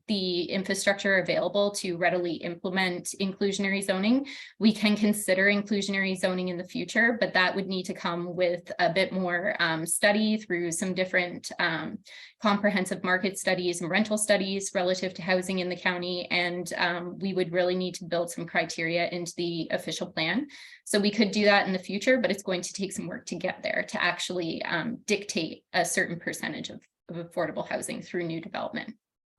the infrastructure available to readily implement inclusionary zoning. We can consider inclusionary zoning in the future, but that would need to come with a bit more study through some different comprehensive market studies and rental studies relative to housing in the county. And we would really need to build some criteria into the official plan. So we could do that in the future, but it's going to take some work to get there to actually dictate a certain percentage of affordable housing through new development.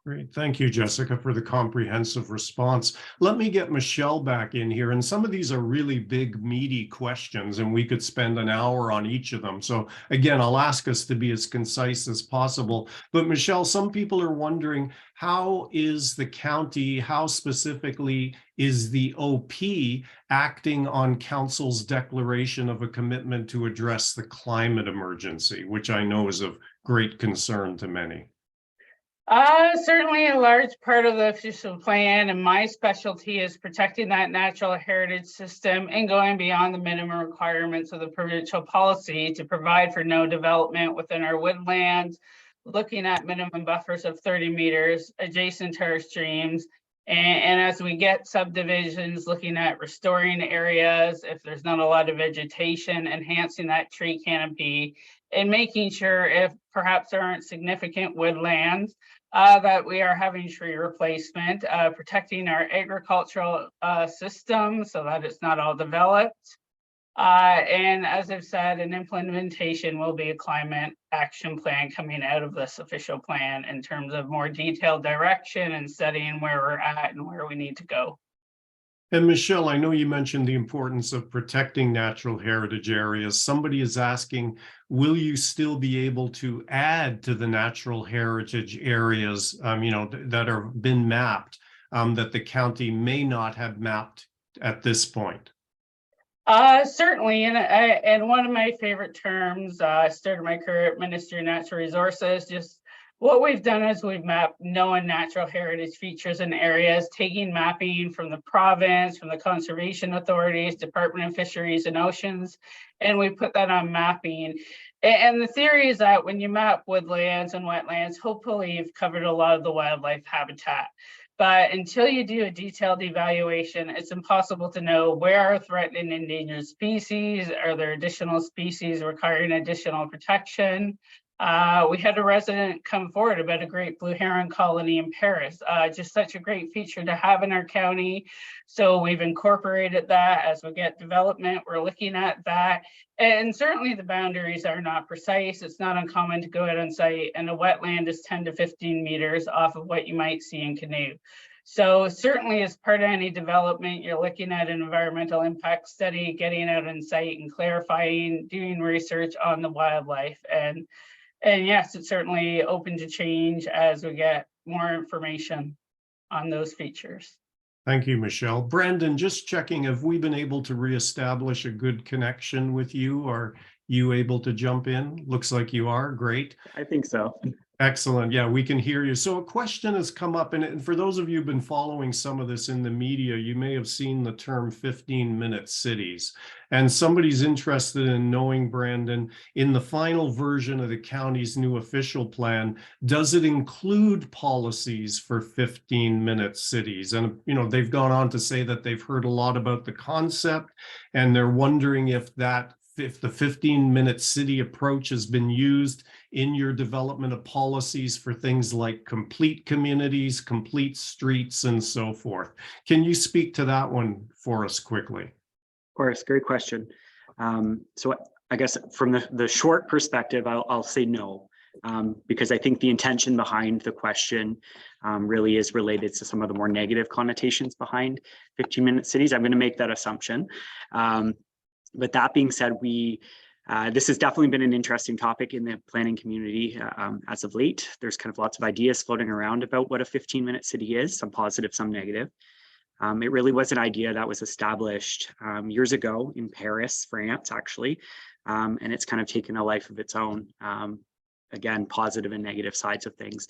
Great. Thank you, Jessica, for the comprehensive response. Let me get Michelle back in here. And some of these are really big, meaty questions, and we could spend an hour on each of them. So again, I'll ask us to be as concise as possible. But Michelle, some people are wondering, how is the county, how specifically is the OP acting on council's declaration of a commitment to address the climate emergency, which I know is of great concern to many? Certainly a large part of the official plan, and my specialty is protecting that natural heritage system and going beyond the minimum requirements of the provincial policy to provide for no development within our woodlands, looking at minimum buffers of 30 meters adjacent to our streams. And as we get subdivisions, looking at restoring areas, if there's not a lot of vegetation, enhancing that tree canopy, and making sure if perhaps there aren't significant woodlands, that we are having tree replacement, protecting our agricultural system so that it's not all developed. And as I've said, an implementation will be a climate action plan coming out of this official plan in terms of more detailed direction and studying where we're at and where we need to go. And Michelle, I know you mentioned the importance of protecting natural heritage areas. Somebody is asking, will you still be able to add to the natural heritage areas, that have been mapped, that the county may not have mapped at this point? Certainly, and one of my favorite terms, I started my career at Ministry of Natural Resources. Just what we've done is we've mapped known natural heritage features and areas, taking mapping from the province, from the conservation authorities, Department of Fisheries and Oceans, and we put that on mapping. And the theory is that when you map woodlands and wetlands, hopefully you've covered a lot of the wildlife habitat. But until you do a detailed evaluation, it's impossible to know where are threatened and endangered species, are there additional species requiring additional protection? We had a resident come forward about a great blue heron colony in Paris. Just such a great feature to have in our county. So we've incorporated that as we get development. We're looking at that. And certainly the boundaries are not precise. It's not uncommon to go out on site and a wetland is 10 to 15 meters off of what you might see in Canoe. So certainly as part of any development, you're looking at an environmental impact study, getting out on site and clarifying, doing research on the wildlife. And yes, it's certainly open to change as we get more information on those features. Thank you, Michelle. Brandon, just checking, have we been able to reestablish a good connection with you? Are you able to jump in? Looks like you are. Great. I think so. Excellent. Yeah, we can hear you. So a question has come up, and for those of you who've been following some of this in the media, you may have seen the term 15-minute cities. And somebody's interested in knowing, Brandon, in the final version of the county's new official plan, does it include policies for 15-minute cities? And, you know, they've gone on to say that they've heard a lot about the concept, and they're wondering if the 15-minute city approach has been used in your development of policies for things like complete communities, complete streets, and so forth. Can you speak to that one for us quickly? Of course, great question. So I guess from the short perspective, I'll say no, because I think the intention behind the question really is related to some of the more negative connotations behind 15-minute cities. I'm going to make that assumption. But that being said, this has definitely been an interesting topic in the planning community as of late. There's kind of lots of ideas floating around about what a 15-minute city is, some positive, some negative. It really was an idea that was established years ago in Paris, France, actually, and it's kind of taken a life of its own. Again, positive and negative sides of things.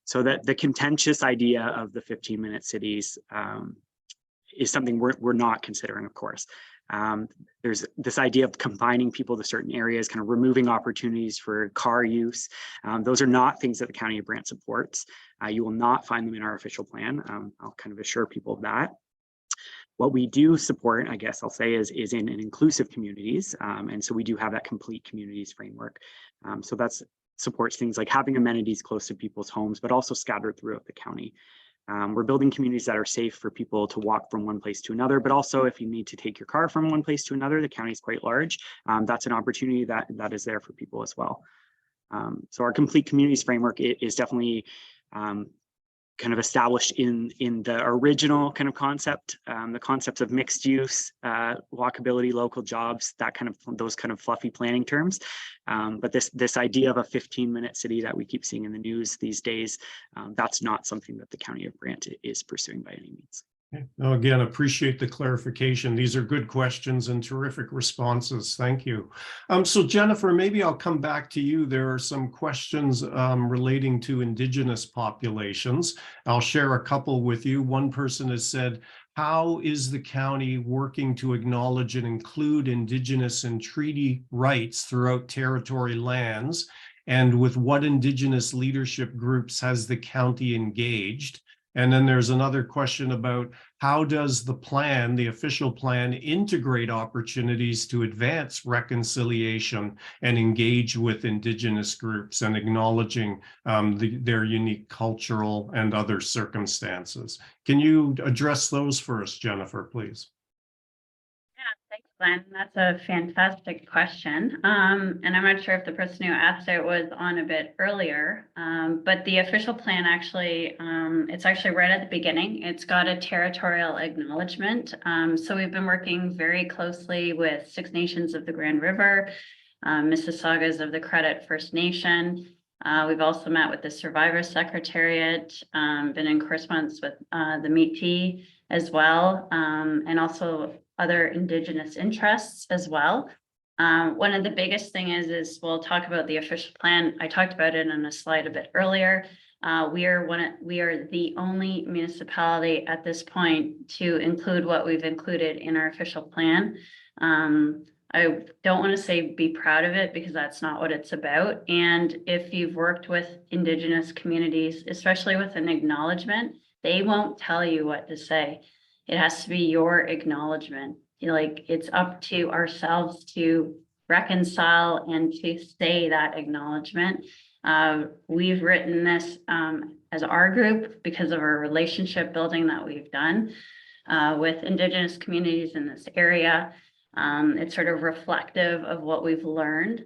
So that the contentious idea of the 15-minute cities is something we're not considering, of course. There's this idea of combining people to certain areas, kind of removing opportunities for car use. Those are not things that the County of Brant supports. You will not find them in our official plan. I'll kind of assure people of that. What we do support, I guess I'll say, is in inclusive communities. And so we do have that complete communities framework. So that supports things like having amenities close to people's homes, but also scattered throughout the county. We're building communities that are safe for people to walk from one place to another, but also if you need to take your car from one place to another, the county is quite large. That's an opportunity that is there for people as well. So our complete communities framework is definitely kind of established in the original kind of concept, the concepts of mixed use, walkability, local jobs, those kind of fluffy planning terms. But this idea of a 15-minute city that we keep seeing in the news these days, that's not something that the County of Brant is pursuing by any means. Okay. Now, again, appreciate the clarification. These are good questions and terrific responses. Thank you. So Jennifer, maybe I'll come back to you. There are some questions relating to Indigenous populations. I'll share a couple with you. One person has said, how is the county working to acknowledge and include Indigenous and treaty rights throughout territory lands? And with what Indigenous leadership groups has the county engaged? And then there's another question about how does the plan, the official plan, integrate opportunities to advance reconciliation and engage with Indigenous groups and acknowledging their unique cultural and other circumstances. Can you address those for us, Jennifer, please? Thanks, Glenn. That's a fantastic question. And I'm not sure if the person who asked it was on a bit earlier, but the official plan actually, it's actually right at the beginning. It's got a territorial acknowledgement. So we've been working very closely with Six Nations of the Grand River, Mississaugas of the Credit First Nation. We've also met with the Survivor Secretariat, been in correspondence with the Métis as well, and also other Indigenous interests as well. One of the biggest thing is we'll talk about the official plan. I talked about it on a slide a bit earlier. We are the only municipality at this point to include what we've included in our official plan. I don't want to say be proud of it because that's not what it's about. And if you've worked with Indigenous communities, especially with an acknowledgement, they won't tell you what to say. It has to be your acknowledgement. Like, it's up to ourselves to reconcile and to say that acknowledgement. We've written this as our group because of our relationship building that we've done with Indigenous communities in this area. It's sort of reflective of what we've learned.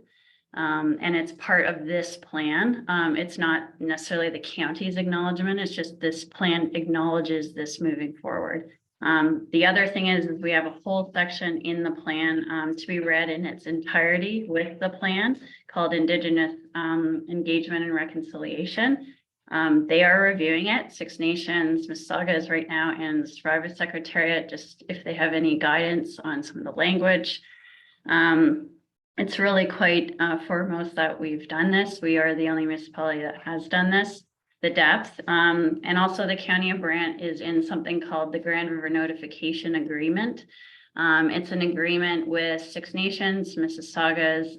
And it's part of this plan. It's not necessarily the county's acknowledgement, it's just this plan acknowledges this moving forward. The other thing is we have a whole section in the plan to be read in its entirety with the plan called Indigenous Engagement and Reconciliation. They are reviewing it. Six Nations, Mississauga is right now, and the Survivor Secretariat, just if they have any guidance on some of the language. It's really quite foremost that we've done this. We are the only municipality that has done this, the depth. And also the County of Brant is in something called the Grand River Notification Agreement. It's an agreement with Six Nations, Mississaugas,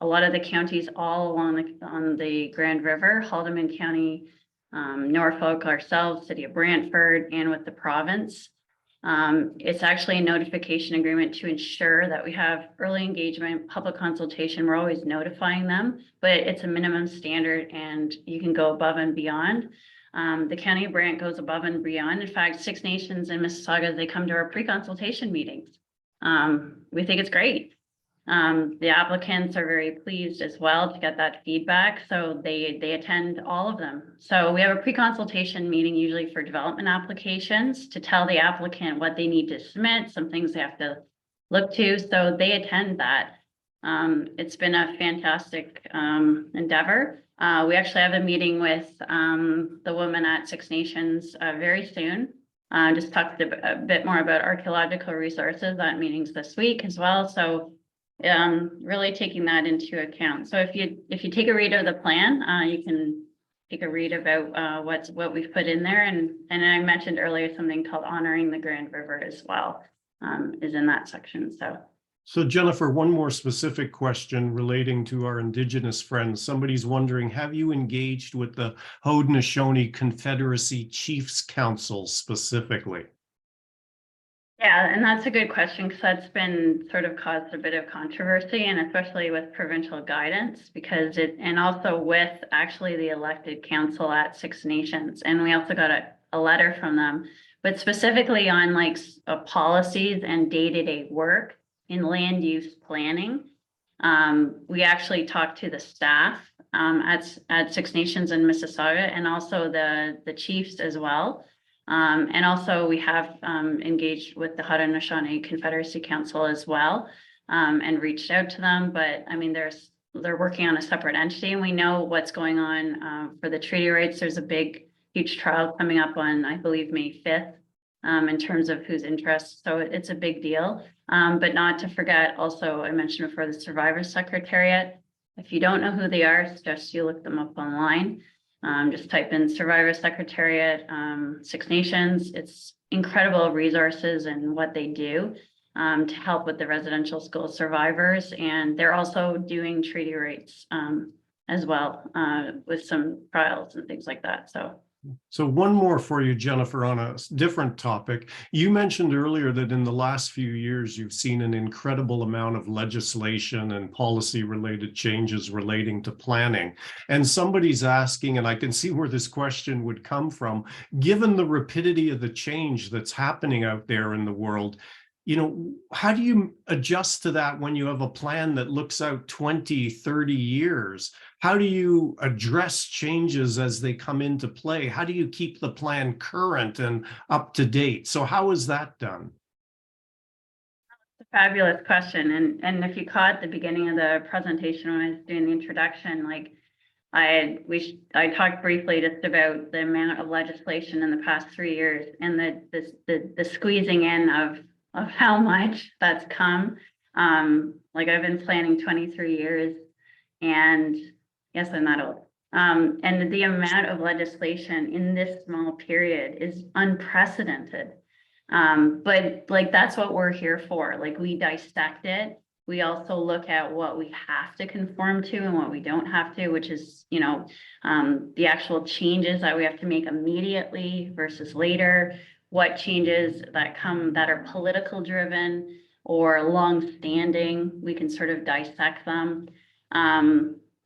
a lot of the counties all along on the Grand River, Haldimand County, Norfolk, ourselves, City of Brantford, and with the province. It's actually a notification agreement to ensure that we have early engagement, public consultation. We're always notifying them, but it's a minimum standard and you can go above and beyond. The County of Brant goes above and beyond. In fact, Six Nations and Mississauga, they come to our pre-consultation meetings. We think it's great. The applicants are very pleased as well to get that feedback. So they attend all of them. So we have a pre-consultation meeting usually for development applications to tell the applicant what they need to submit, some things they have to look to. So they attend that. It's been a fantastic endeavor. We actually have a meeting with the woman at Six Nations very soon. Just talked a bit more about archaeological resources. That meeting's this week as well. So really taking that into account. So if you take a read of the plan, you can take a read about what we've put in there. And I mentioned earlier something called Honoring the Grand River as well is in that section. So Jennifer, one more specific question relating to our Indigenous friends. Somebody's wondering, have you engaged with the Haudenosaunee Confederacy Chiefs Council specifically? Yeah, and that's a good question because that's been sort of caused a bit of controversy, and especially with provincial guidance, because and also with actually the elected council at Six Nations. And we also got a letter from them, but specifically on like policies and day-to-day work in land use planning. We actually talked to the staff at Six Nations in Mississauga and also the chiefs as well. And also we have engaged with the Haudenosaunee Confederacy Council as well and reached out to them. But I mean, they're working on a separate entity and we know what's going on for the treaty rights. There's a huge trial coming up on, I believe, May 5th in terms of whose interests. So it's a big deal. But not to forget also, I mentioned before, the Survivor Secretariat. If you don't know who they are, I suggest you look them up online. Just type in Survivor Secretariat, Six Nations. It's incredible resources and what they do to help with the residential school survivors. And they're also doing treaty rights as well with some trials and things like that. So one more for you, Jennifer, on a different topic. You mentioned earlier that in the last few years, you've seen an incredible amount of legislation and policy-related changes relating to planning. And somebody's asking, and I can see where this question would come from, given the rapidity of the change that's happening out there in the world, how do you adjust to that when you have a plan that looks out 20, 30 years? How do you address changes as they come into play? How do you keep the plan current and up to date? So how is that done? It's a fabulous question. And if you caught the beginning of the presentation when I was doing the introduction, like I talked briefly just about the amount of legislation in the past 3 years and the squeezing in of how much that's come. Like I've been planning 23 years and yes, I'm not old. And the amount of legislation in this small period is unprecedented. But like, that's what we're here for. Like we dissect it. We also look at what we have to conform to and what we don't have to, which is, the actual changes that we have to make immediately versus later. What changes that are political driven, or long-standing. We can sort of dissect them.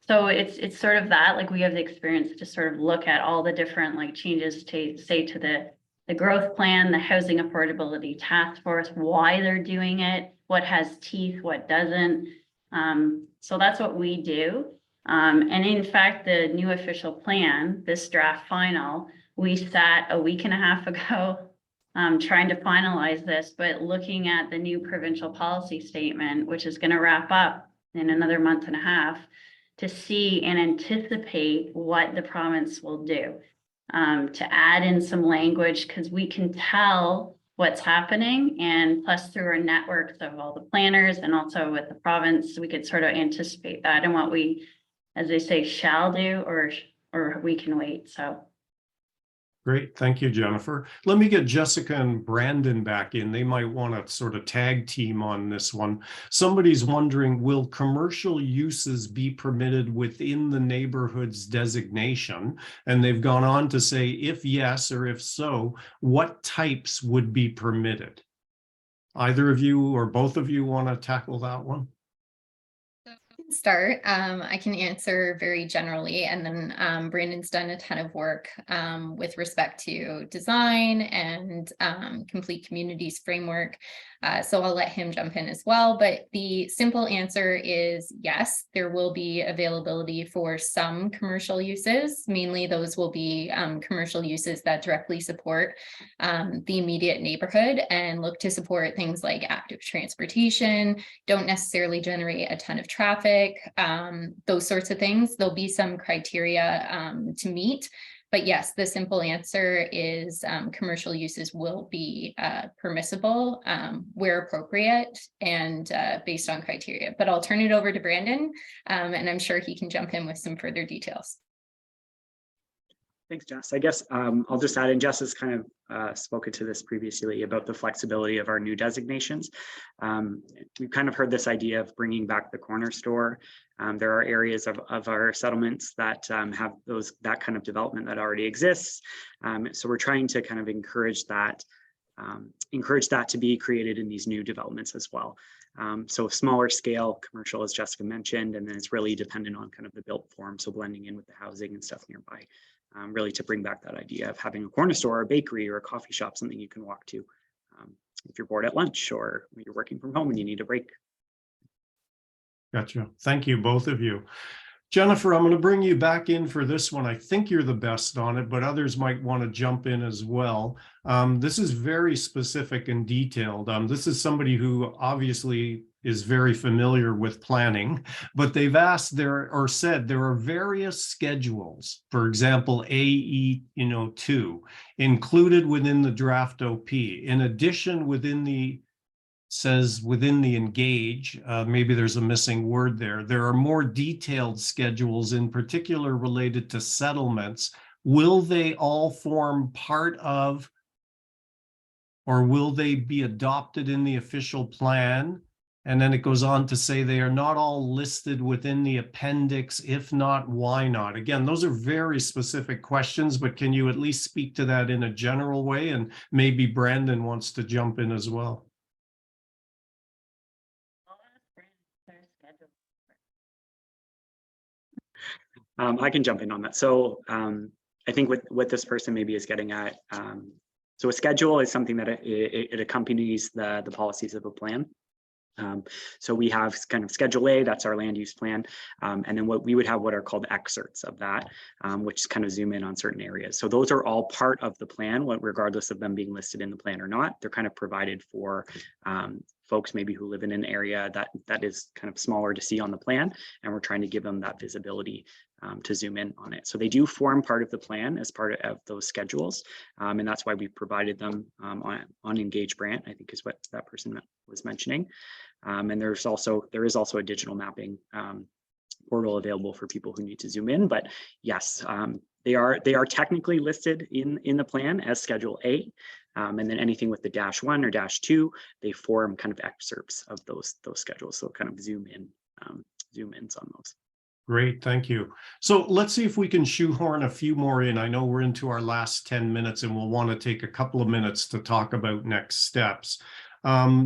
So it's sort of that, like we have the experience to sort of look at all the different like changes to say to the growth plan, the housing affordability task force, why they're doing it, what has teeth, what doesn't. So that's what we do. And in fact, the new official plan, this draft final, we sat a week and a half ago trying to finalize this, but looking at the new provincial policy statement, which is going to wrap up in another month and a half, to see and anticipate what the province will do, to add in some language, because we can tell what's happening, and plus through our networks of all the planners and also with the province, we could sort of anticipate that and what we, as they say, shall do or we can wait. So. Great. Thank you, Jennifer. Let me get Jessica and Brandon back in. They might want to sort of tag team on this one. Somebody's wondering, will commercial uses be permitted within the neighborhood's designation? And they've gone on to say, if yes, or if so, what types would be permitted? Either of you or both of you want to tackle that one? Start. I can answer very generally, and then Brandon's done a ton of work with respect to design and complete communities framework. So I'll let him jump in as well. But the simple answer is yes, there will be availability for some commercial uses. Mainly those will be commercial uses that directly support the immediate neighborhood and look to support things like active transportation, don't necessarily generate a ton of traffic, those sorts of things. There'll be some criteria to meet. But yes, the simple answer is commercial uses will be permissible where appropriate and based on criteria. But I'll turn it over to Brandon, and I'm sure he can jump in with some further details. Thanks, Jess. I guess I'll just add in, Jess has kind of spoken to this previously about the flexibility of our new designations. We've kind of heard this idea of bringing back the corner store. There are areas of our settlements that have that kind of development that already exists. So we're trying to kind of encourage that to be created in these new developments as well. So smaller scale commercial, as Jessica mentioned, and then it's really dependent on kind of the built form. So blending in with the housing and stuff nearby. Really to bring back that idea of having a corner store, a bakery, or a coffee shop, something you can walk to if you're bored at lunch or you're working from home and you need a break. Gotcha. Thank you, both of you. Jennifer, I'm going to bring you back in for this one. I think you're the best on it, but others might want to jump in as well. This is very specific and detailed. This is somebody who obviously is very familiar with planning, but they've asked said there are various schedules, for example, AE2 included within the draft OP. In addition, within the engage, maybe there's a missing word there. There are more detailed schedules, in particular related to settlements. Will they all form part of, or will they be adopted in the official plan? And then it goes on to say they are not all listed within the appendix. If not, why not? Again, those are very specific questions, but can you at least speak to that in a general way? And maybe Brandon wants to jump in as well. I can jump in on that. So I think what this person maybe is getting at, so a schedule is something that it accompanies the policies of a plan. So we have kind of Schedule A, that's our land use plan. And then what we would have what are called excerpts of that, which kind of zoom in on certain areas. So those are all part of the plan, regardless of them being listed in the plan or not. They're kind of provided for folks maybe who live in an area that is kind of smaller to see on the plan. And we're trying to give them that visibility to zoom in on it. So they do form part of the plan as part of those schedules. And that's why we provided them on Engage Brant, I think is what that person was mentioning. And there is also a digital mapping portal available for people who need to zoom in. But yes, they are technically listed in the plan as Schedule A. And then anything with the -1 or -2, they form kind of excerpts of those schedules. So kind of zoom ins on those. Great, thank you. So let's see if we can shoehorn a few more in. I know we're into our last 10 minutes and we'll want to take a couple of minutes to talk about next steps.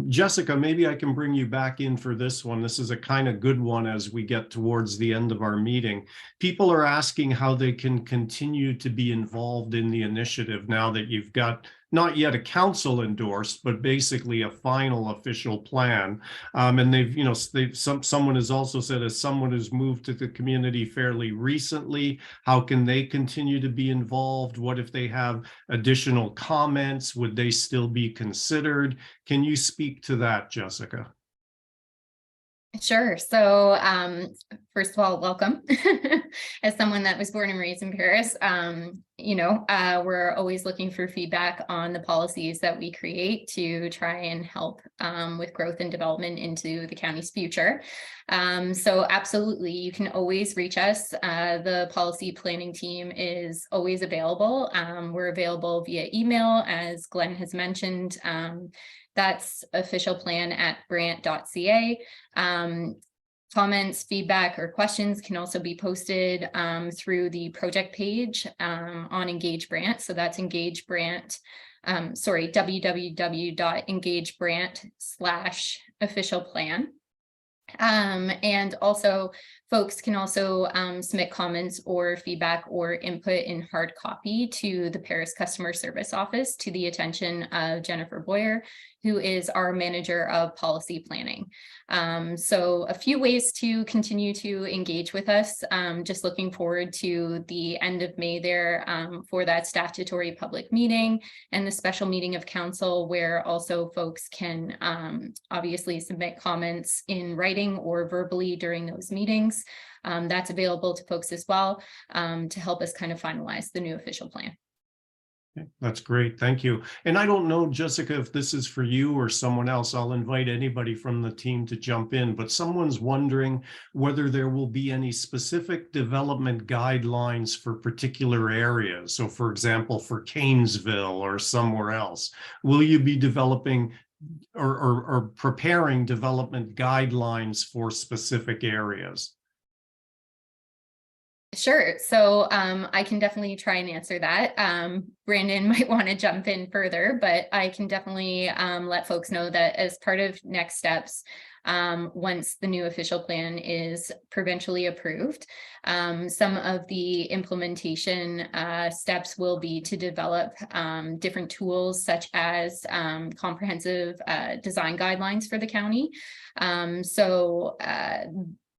Jessica, maybe I can bring you back in for this one. This is a kind of good one as we get towards the end of our meeting. People are asking how they can continue to be involved in the initiative now that you've got not yet a council endorsed, but basically a final official plan. And they've, you know, someone has also said, as someone who's moved to the community fairly recently, how can they continue to be involved? What if they have additional comments? Would they still be considered? Can you speak to that, Jessica? Sure. So first of all, welcome. As someone that was born and raised in Paris, we're always looking for feedback on the policies that we create to try and help with growth and development into the county's future. So absolutely, you can always reach us. The policy planning team is always available. We're available via email, as Glenn has mentioned. That's officialplan@brant.ca. Comments, feedback, or questions can also be posted through the project page on Engage Brant. So that's www.engagebrant.com/officialplan. And also folks can also submit comments or feedback or input in hard copy to the Paris Customer Service Office to the attention of Jennifer Boyer, who is our manager of policy planning. So a few ways to continue to engage with us. Just looking forward to the end of May there for that statutory public meeting and the special meeting of council, where also folks can obviously submit comments in writing or verbally during those meetings. That's available to folks as well to help us kind of finalize the new official plan. Okay, that's great. Thank you. And I don't know, Jessica, if this is for you or someone else. I'll invite anybody from the team to jump in, but someone's wondering whether there will be any specific development guidelines for particular areas. So for example, for Canesville or somewhere else, will you be developing or preparing development guidelines for specific areas? Sure. So I can definitely try and answer that. Brandon might want to jump in further, but I can definitely let folks know that as part of next steps, once the new official plan is provincially approved, some of the implementation steps will be to develop different tools such as comprehensive design guidelines for the county.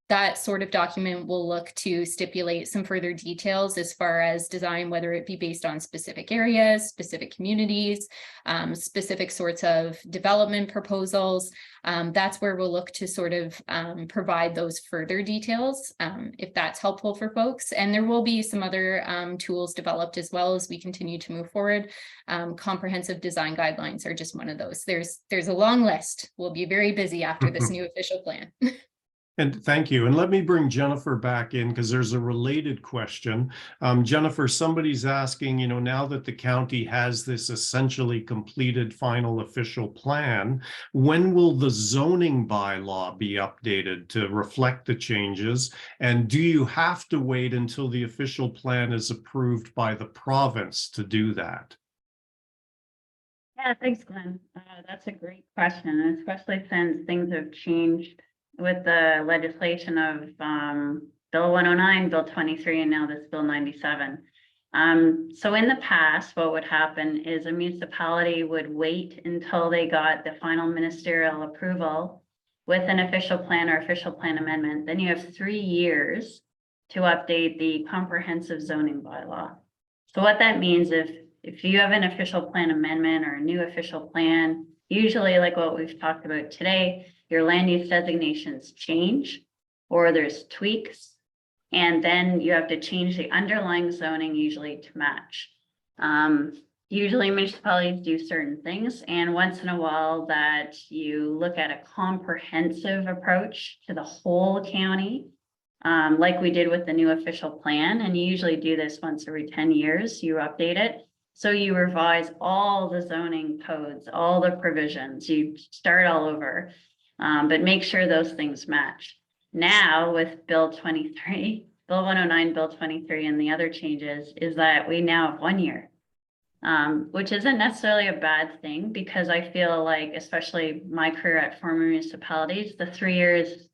That sort of document will look to stipulate some further details as far as design, whether it be based on specific areas, specific communities, specific sorts of development proposals. That's where we'll look to sort of provide those further details, if that's helpful for folks. And there will be some other tools developed as well as we continue to move forward. Comprehensive design guidelines are just one of those. There's a long list. We'll be very busy after this new official plan. And thank you. And let me bring Jennifer back in because there's a related question. Jennifer, somebody's asking, you know, now that the county has this essentially completed final official plan, when will the zoning bylaw be updated to reflect the changes? And do you have to wait until the official plan is approved by the province to do that? Yeah, thanks, Glenn. That's a great question, especially since things have changed with the legislation of Bill 109, Bill 23, and now this Bill 97. So in the past, what would happen is a municipality would wait until they got the final ministerial approval with an official plan or official plan amendment. Then you have 3 years to update the comprehensive zoning bylaw. So what that means, if you have an official plan amendment or a new official plan, usually like what we've talked about today, your land use designations change or there's tweaks, and then you have to change the underlying zoning usually to match. Usually municipalities do certain things, and once in a while that you look at a comprehensive approach to the whole county, like we did with the new official plan, and you usually do this once every 10 years, you update it. So you revise all the zoning codes, all the provisions, you start all over. But make sure those things match. Now with Bill 23, Bill 109, Bill 23, and the other changes is that we now have 1 year. which isn't necessarily a bad thing because I feel like, especially my career at former municipalities, the 3 years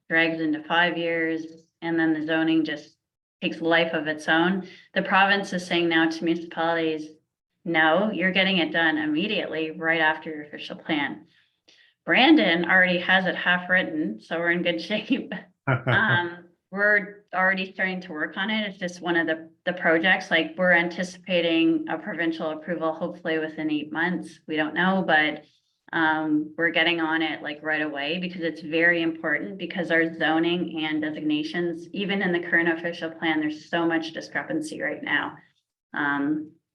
drags into 5 years, and then the zoning just takes life of its own. The province is saying now to municipalities, no, you're getting it done immediately right after your official plan. Brandon already has it half written, so we're in good shape. We're already starting to work on it. It's just one of the projects, like we're anticipating a provincial approval, hopefully within 8 months. We don't know, but we're getting on it like right away because it's very important because our zoning and designations, even in the current official plan, there's so much discrepancy right now.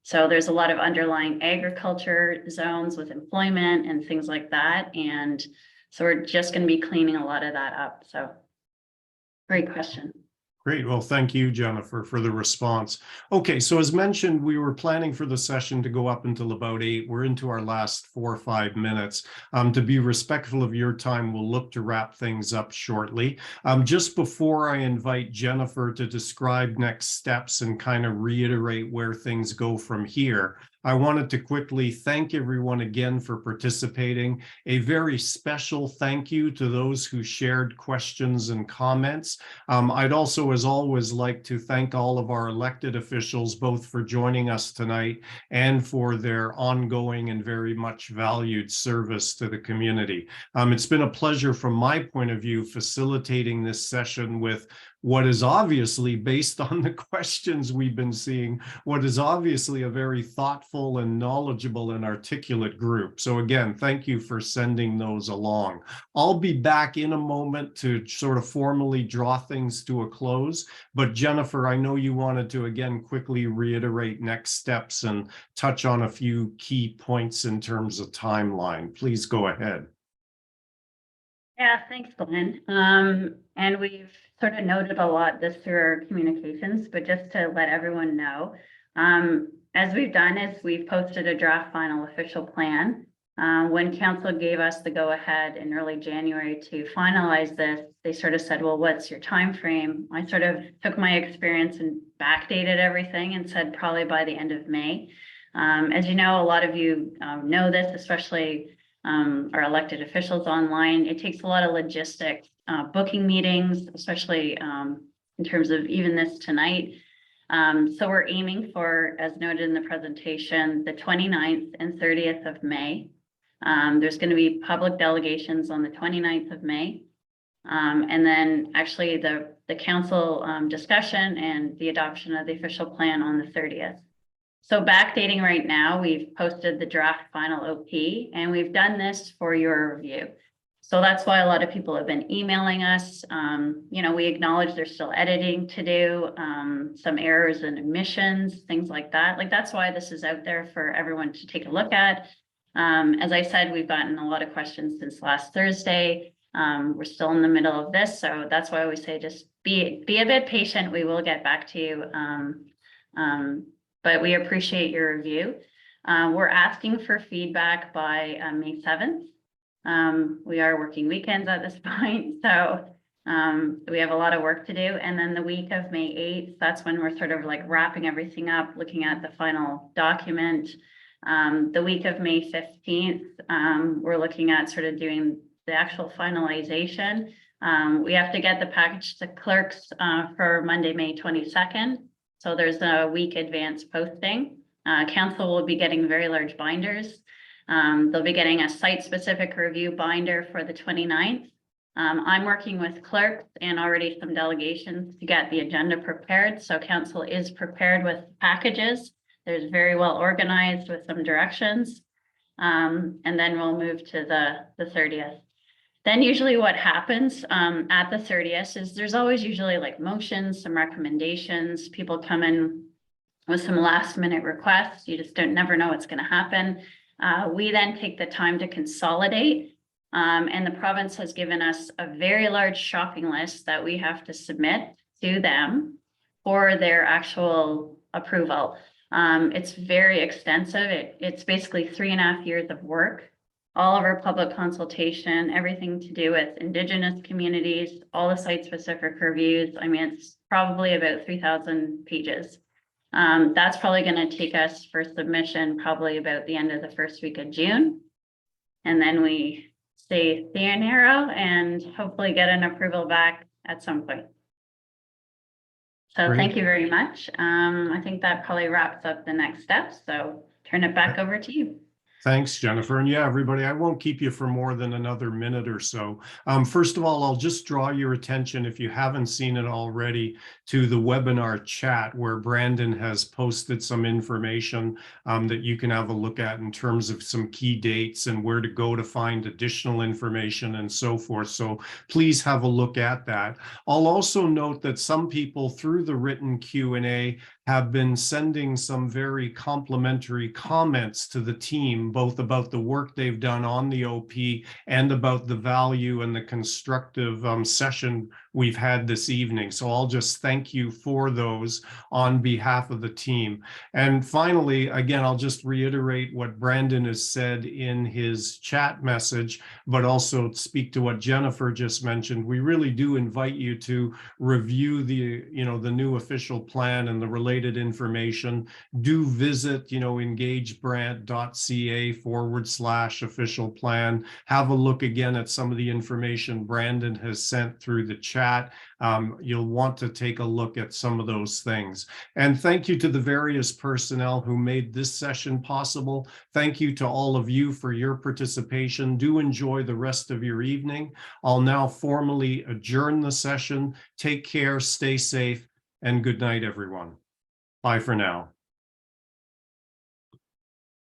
So there's a lot of underlying agriculture zones with employment and things like that. And so we're just going to be cleaning a lot of that up. So great question. Great. Well, thank you, Jennifer, for the response. Okay, so as mentioned, we were planning for the session to go up until about 8. We're into our last 4 or 5 minutes. To be respectful of your time, we'll look to wrap things up shortly. Just before I invite Jennifer to describe next steps and kind of reiterate where things go from here, I wanted to quickly thank everyone again for participating. A very special thank you to those who shared questions and comments. I'd also, as always, like to thank all of our elected officials, both for joining us tonight and for their ongoing and very much valued service to the community. It's been a pleasure from my point of view facilitating this session with what is obviously, based on the questions we've been seeing, what is obviously a very thoughtful and knowledgeable and articulate group. So again, thank you for sending those along. I'll be back in a moment to sort of formally draw things to a close. But Jennifer, I know you wanted to again quickly reiterate next steps and touch on a few key points in terms of timeline. Please go ahead. Yeah, thanks, Glenn. And we've sort of noted a lot this through our communications, but just to let everyone know, as we've done is we've posted a draft final official plan. When council gave us the go ahead in early January to finalize this, they sort of said, well, what's your time frame? I sort of took my experience and backdated everything and said probably by the end of May. As you know, a lot of you know this, especially our elected officials online. It takes a lot of logistics, booking meetings, especially in terms of even this tonight. So we're aiming for, as noted in the presentation, the 29th and 30th of May. There's going to be public delegations on the 29th of May. And then actually the council discussion and the adoption of the official plan on the 30th. So backdating right now, we've posted the draft final OP and we've done this for your review. So that's why a lot of people have been emailing us. You know, we acknowledge there's still editing to do, some errors and omissions, things like that. Like that's why this is out there for everyone to take a look at. As I said, we've gotten a lot of questions since last Thursday. We're still in the middle of this. So that's why I always say just be a bit patient. We will get back to you. But we appreciate your review. We're asking for feedback by May 7th. We are working weekends at this point, so we have a lot of work to do. And then the week of May 8th, that's when we're sort of like wrapping everything up, looking at the final document. The week of May 15th, we're looking at sort of doing the actual finalization. We have to get the package to clerks for Monday, May 22nd. So there's a week advance posting. Council will be getting very large binders. They'll be getting a site-specific review binder for the 29th. I'm working with clerks and already some delegations to get the agenda prepared. So council is prepared with packages. There's very well organized with some directions. And then we'll move to the 30th. Then usually what happens at the 30th is there's always usually like motions, some recommendations. People come in with some last minute requests. You just never know what's going to happen. We then take the time to consolidate. And the province has given us a very large shopping list that we have to submit to them for their actual approval. It's very extensive. It's basically 3.5 years of work. All of our public consultation, everything to do with Indigenous communities, all the site-specific reviews. I mean, it's probably about 3,000 pages. That's probably going to take us for submission probably about the end of the first week of June. And then we stay narrow and hopefully get an approval back at some point. So Great. thank you very much. I think that probably wraps up the next steps. So turn it back over to you. Thanks, Jennifer. And yeah, everybody, I won't keep you for more than another minute or so. First of all, I'll just draw your attention, if you haven't seen it already, to the webinar chat where Brandon has posted some information that you can have a look at in terms of some key dates and where to go to find additional information and so forth. So please have a look at that. I'll also note that some people through the written Q&A have been sending some very complimentary comments to the team, both about the work they've done on the OP and about the value and the constructive session we've had this evening. So I'll just thank you for those on behalf of the team. And finally, again, I'll just reiterate what Brandon has said in his chat message, but also speak to what Jennifer just mentioned. We really do invite you to review the new official plan and the related information. Do visit, engagebrant.ca/official plan. Have a look again at some of the information Brandon has sent through the chat. You'll want to take a look at some of those things. And thank you to the various personnel who made this session possible. Thank you to all of you for your participation. Do enjoy the rest of your evening. I'll now formally adjourn the session. Take care, stay safe, and good night, everyone. Bye for now.